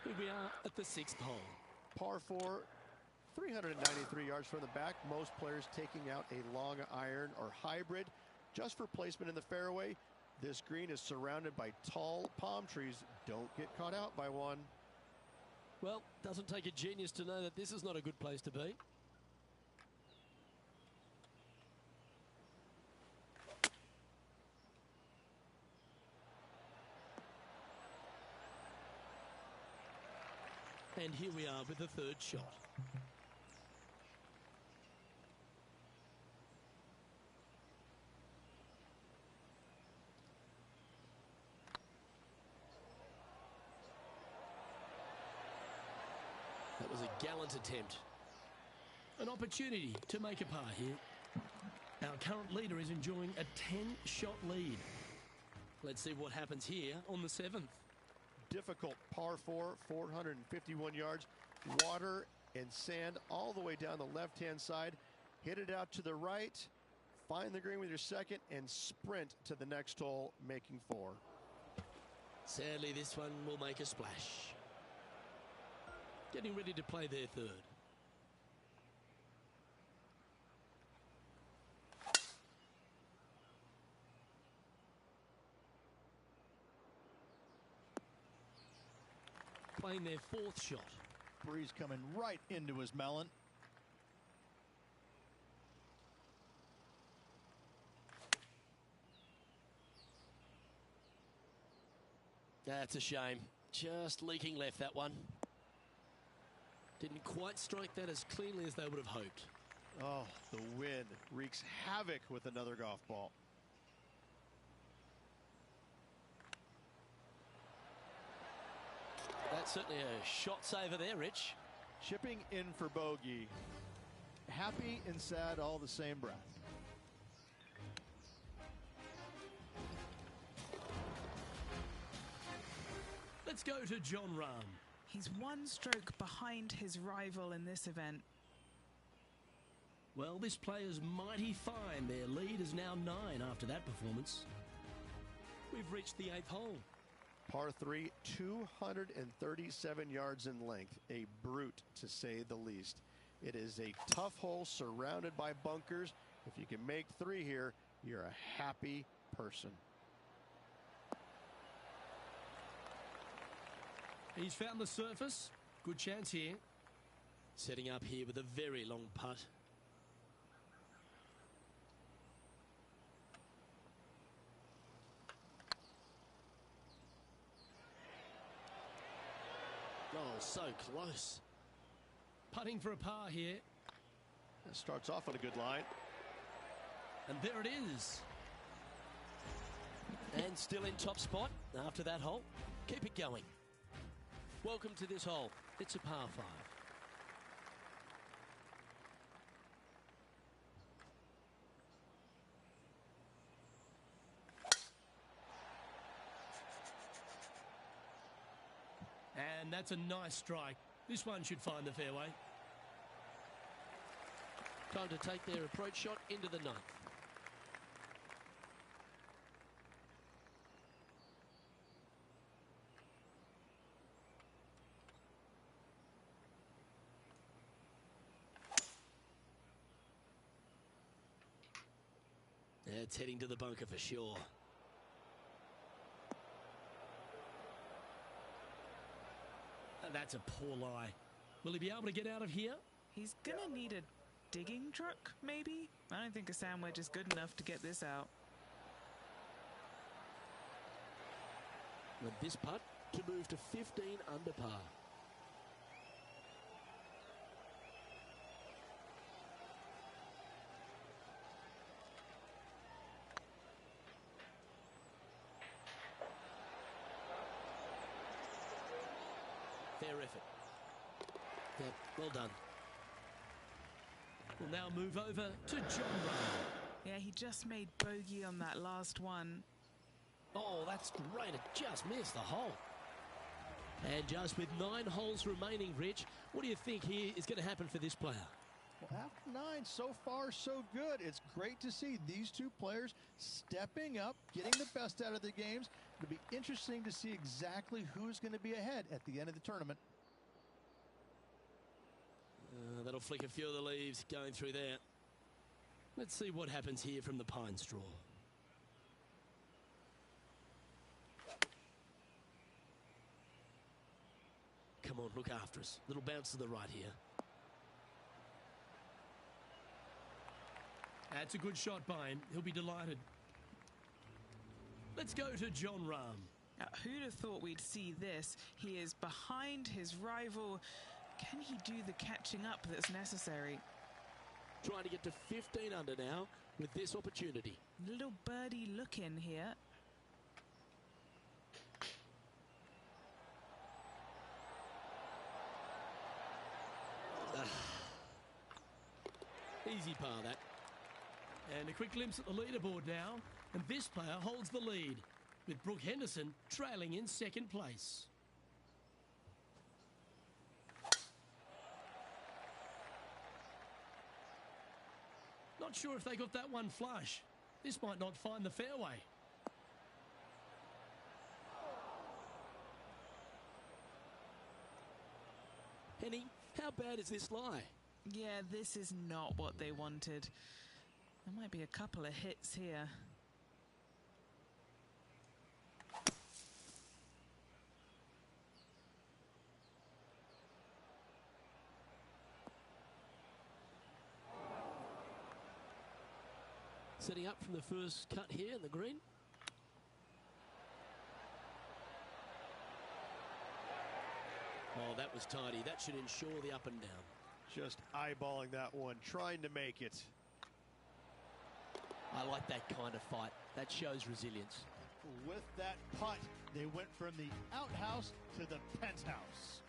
Here we are at the 6th hole. Par 4, 393 yards from the back. Most players taking out a long iron or hybrid just for placement in the fairway. This green is surrounded by tall palm trees. Don't get caught out by one. Well, doesn't take a genius to know that this is not a good place to be. And here we are with the 3rd shot. That was a gallant attempt. An opportunity to make a par here. Our current leader is enjoying a 10-shot lead. Let's see what happens here on the 7th. Difficult par 4, 451 yards. Water and sand all the way down the left-hand side. Hit it out to the right. Find the green with your 2nd and sprint to the next hole, making 4. Sadly, this one will make a splash. Getting ready to play their 3rd. Playing their 4th shot. Breeze coming right into his melon. That's a shame. Just leaking left, that one. Didn't quite strike that as cleanly as they would have hoped. Oh, the wind wreaks havoc with another golf ball. That's certainly a shot saver there, Rich. Chipping in for bogey. Happy and sad all the same breath. Let's go to Jon Rahm. He's 1 stroke behind his rival in this event. Well, this player's mighty fine. Their lead is now 9 after that performance. We've reached the 8th hole. Par 3, 237 yards in length. A brute, to say the least. It is a tough hole surrounded by bunkers. If you can make 3 here, you're a happy person. He's found the surface. Good chance here. Setting up here with a very long putt. Oh, so close. Putting for a par here. That starts off on a good line. And there it is. And still in top spot after that hole. Keep it going. Welcome to this hole. It's a par 5. And that's a nice strike. This one should find the fairway. Time to take their approach shot into the 9th. It's heading to the bunker for sure. And that's a poor lie. Will he be able to get out of here? He's going to need a digging truck, maybe? I don't think a sand wedge is good enough to get this out. With this putt to move to 15 under par. Fair effort. Yeah, well done. We'll now move over to John Rahm. Yeah, he just made bogey on that last one. Oh, that's great. It just missed the hole. And just with 9 holes remaining, Rich, what do you think here is going to happen for this player? Well, after 9, so far, so good. It's great to see these two players stepping up, getting the best out of the games. It'll be interesting to see exactly who's going to be ahead at the end of the tournament. That'll flick a few of the leaves going through there. Let's see what happens here from the pine straw. Come on, look after us. Little bounce to the right here. That's a good shot by him. He'll be delighted. Let's go to John Rahm. Who'd have thought we'd see this? He is behind his rival. Can he do the catching up that's necessary? Trying to get to 15 under now with this opportunity. Little birdie look in here. Easy par that. And a quick glimpse at the leaderboard now. And this player holds the lead, with Brooke Henderson trailing in second place. Not sure if they got that one flush. This might not find the fairway. Henny, how bad is this lie? Yeah, this is not what they wanted. There might be a couple of hits here. Setting up from the first cut here in the green. Oh, that was tidy. That should ensure the up and down. Just eyeballing that one, trying to make it. I like that kind of fight. That shows resilience. With that putt, they went from the outhouse to the penthouse.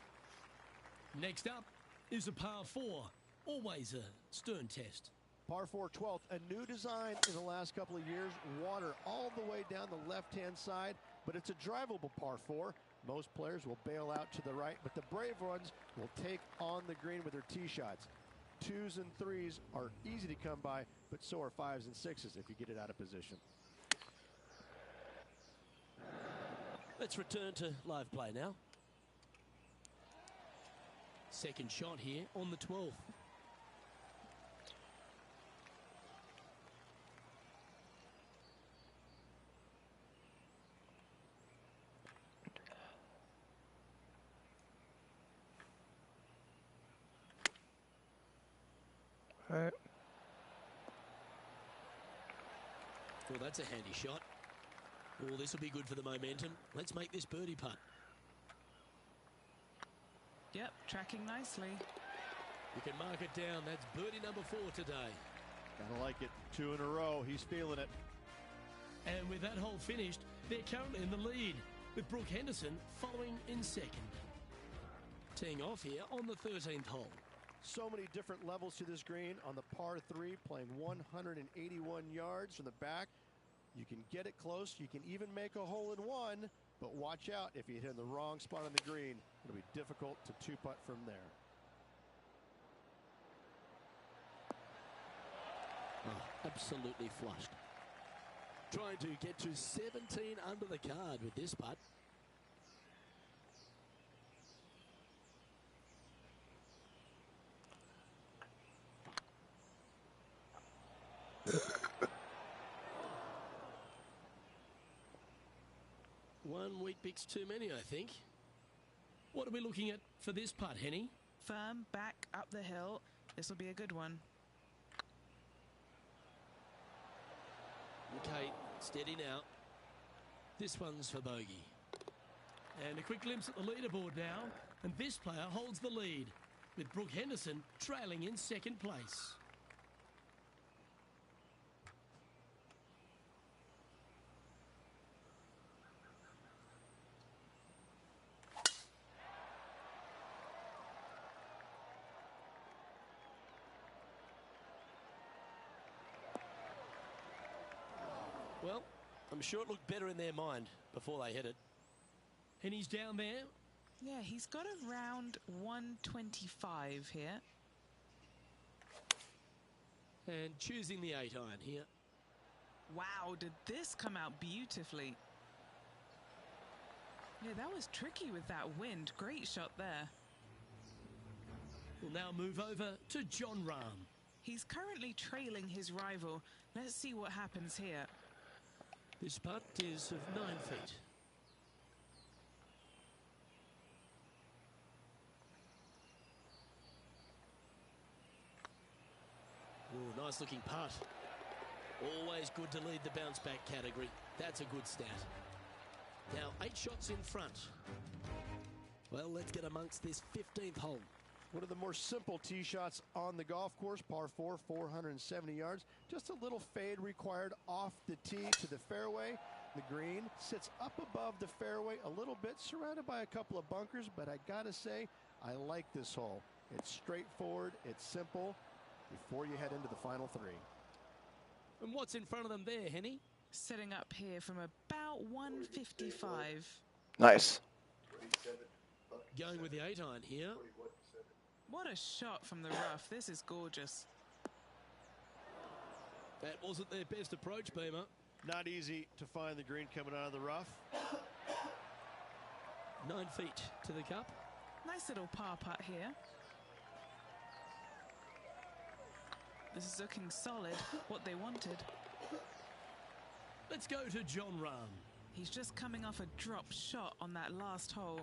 Next up is a par 4. Always a stern test. Par 4 12th, a new design in the last couple of years. Water all the way down the left-hand side, but it's a drivable par 4. Most players will bail out to the right, but the brave ones will take on the green with their tee shots. 2s and 3s are easy to come by, but so are 5s and 6s if you get it out of position. Let's return to live play now. Second shot here on the 12th. All right. Well, that's a handy shot. Oh, this will be good for the momentum. Let's make this birdie putt. Yep, tracking nicely. You can mark it down. That's birdie number 4 today. Gotta like it. 2 in a row. He's feeling it. And with that hole finished, they're currently in the lead, with Brooke Henderson following in second. Teeing off here on the 13th hole. So many different levels to this green on the par 3, playing 181 yards from the back. You can get it close. You can even make a hole in one, but watch out if you hit in the wrong spot on the green. It'll be difficult to 2-putt from there. Oh, absolutely flushed. Trying to get to 17 under the card with this putt. One weak picks too many, I think. What are we looking at for this putt, Henny? Firm back up the hill. This will be a good one. Okay, steady now. This one's for bogey. And a quick glimpse at the leaderboard now. And this player holds the lead, with Brooke Henderson trailing in second place. Well, I'm sure it looked better in their mind before they hit it. And he's down there. Yeah, he's got around 125 here. And choosing the 8-iron here. Wow, did this come out beautifully. Yeah, that was tricky with that wind. Great shot there. We'll now move over to Jon Rahm. He's currently trailing his rival. Let's see what happens here. This putt is of 9 feet. Ooh, nice looking putt. Always good to lead the bounce back category. That's a good stat. Now 8 shots in front. Well, let's get amongst this 15th hole. One of the more simple tee shots on the golf course, par 4, 470 yards. Just a little fade required off the tee to the fairway. The green sits up above the fairway a little bit, surrounded by a couple of bunkers, but I gotta say, I like this hole. It's straightforward, it's simple, before you head into the final 3. And what's in front of them there, Henny? Setting up here from about 155. Nice. Going with the 8-iron here. What a shot from the rough. This is gorgeous. That wasn't their best approach, Beamer. Not easy to find the green coming out of the rough. 9 feet to the cup. Nice little par putt here. This is looking solid, what they wanted. Let's go to Jon Rahm. He's just coming off a drop shot on that last hole.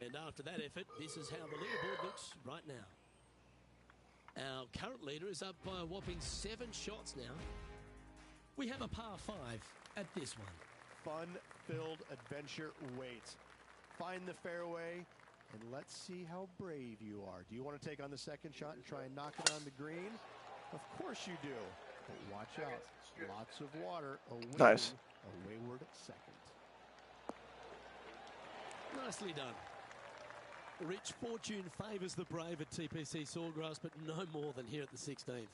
And after that effort, this is how the leaderboard looks right now. Our current leader is up by a whopping 7 shots now. We have a par 5 at this one. Fun-filled adventure waits. Find the fairway, and let's see how brave you are. Do you want to take on the second shot and try and knock it on the green? Of course you do. But watch out. Lots of water awaiting Nice. a wayward second. Nicely done. Rich fortune favours the brave at TPC Sawgrass, but no more than here at the 16th.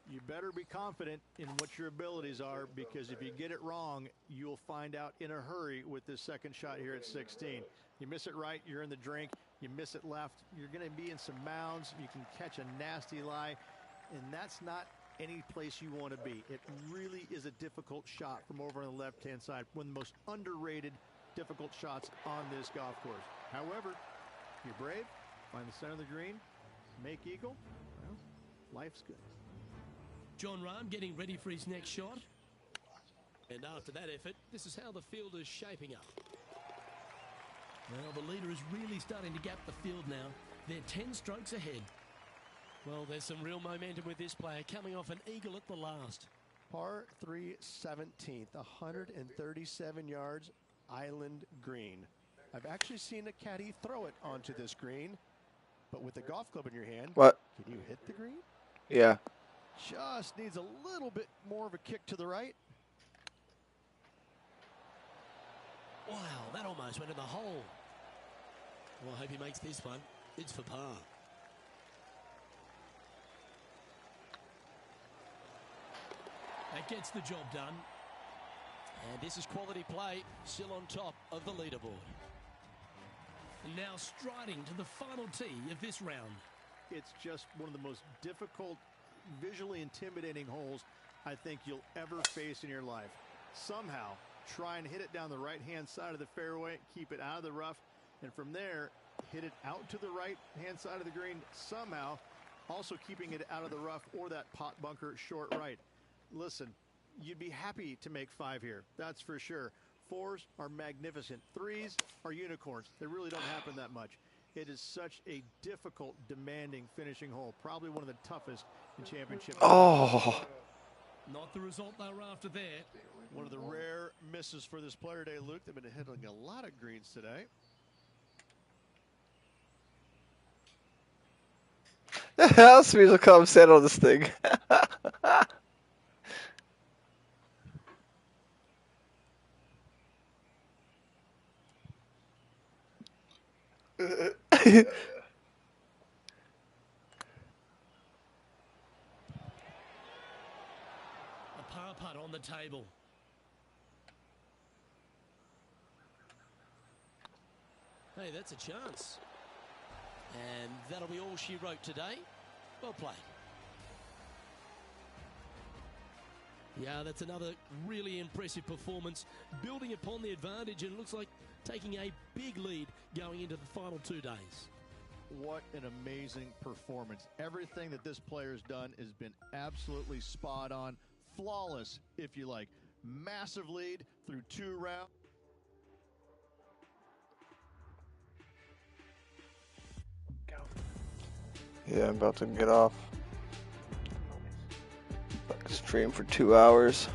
You better be confident in what your abilities are, because if you get it wrong, you'll find out in a hurry with this second shot here at 16. You miss it right, you're in the drink. You miss it left, you're going to be in some mounds. You can catch a nasty lie, and that's not any place you want to be. It really is a difficult shot from over on the left-hand side. One of the most underrated, difficult shots on this golf course. However, if you're brave, find the center of the green, make eagle, well, life's good. Jon Rahm getting ready for his next shot. And after that effort, this is how the field is shaping up. Well, the leader is really starting to gap the field now. They're 10 strokes ahead. Well, there's some real momentum with this player, coming off an eagle at the last. Par 3 17th, 137 yards, island green. I've actually seen a caddy throw it onto this green, but with a golf club in your hand, What? can you hit the green? Yeah. Just needs a little bit more of a kick to the right. Wow, that almost went in the hole. Well, I hope he makes this one. It's for par. That gets the job done. And this is quality play, still on top of the leaderboard. And now striding to the final tee of this round. It's just one of the most difficult, visually intimidating holes I think you'll ever face in your life. Somehow, try and hit it down the right-hand side of the fairway, keep it out of the rough, and from there, hit it out to the right-hand side of the green somehow, also keeping it out of the rough or that pot bunker short right. Listen, you'd be happy to make 5 here, that's for sure. 4s are magnificent. 3s are unicorns. They really don't happen that much. It is such a difficult, demanding finishing hole. Probably one of the toughest in championship. Oh. Not the result they were after there. One of the rare misses for this player today, Luke. They've been hitting a lot of greens today. The hell, Smears will come set on this thing. a par putt on the table. Hey, that's a chance. And that'll be all she wrote today. Well played. Yeah, that's another really impressive performance, building upon the advantage, and it looks like taking a big lead going into the final 2 days. What an amazing performance. Everything that this player's done has been absolutely spot on, flawless, if you like. Massive lead through 2 rounds. Yeah, I'm about to get off. Stream for 2 hours.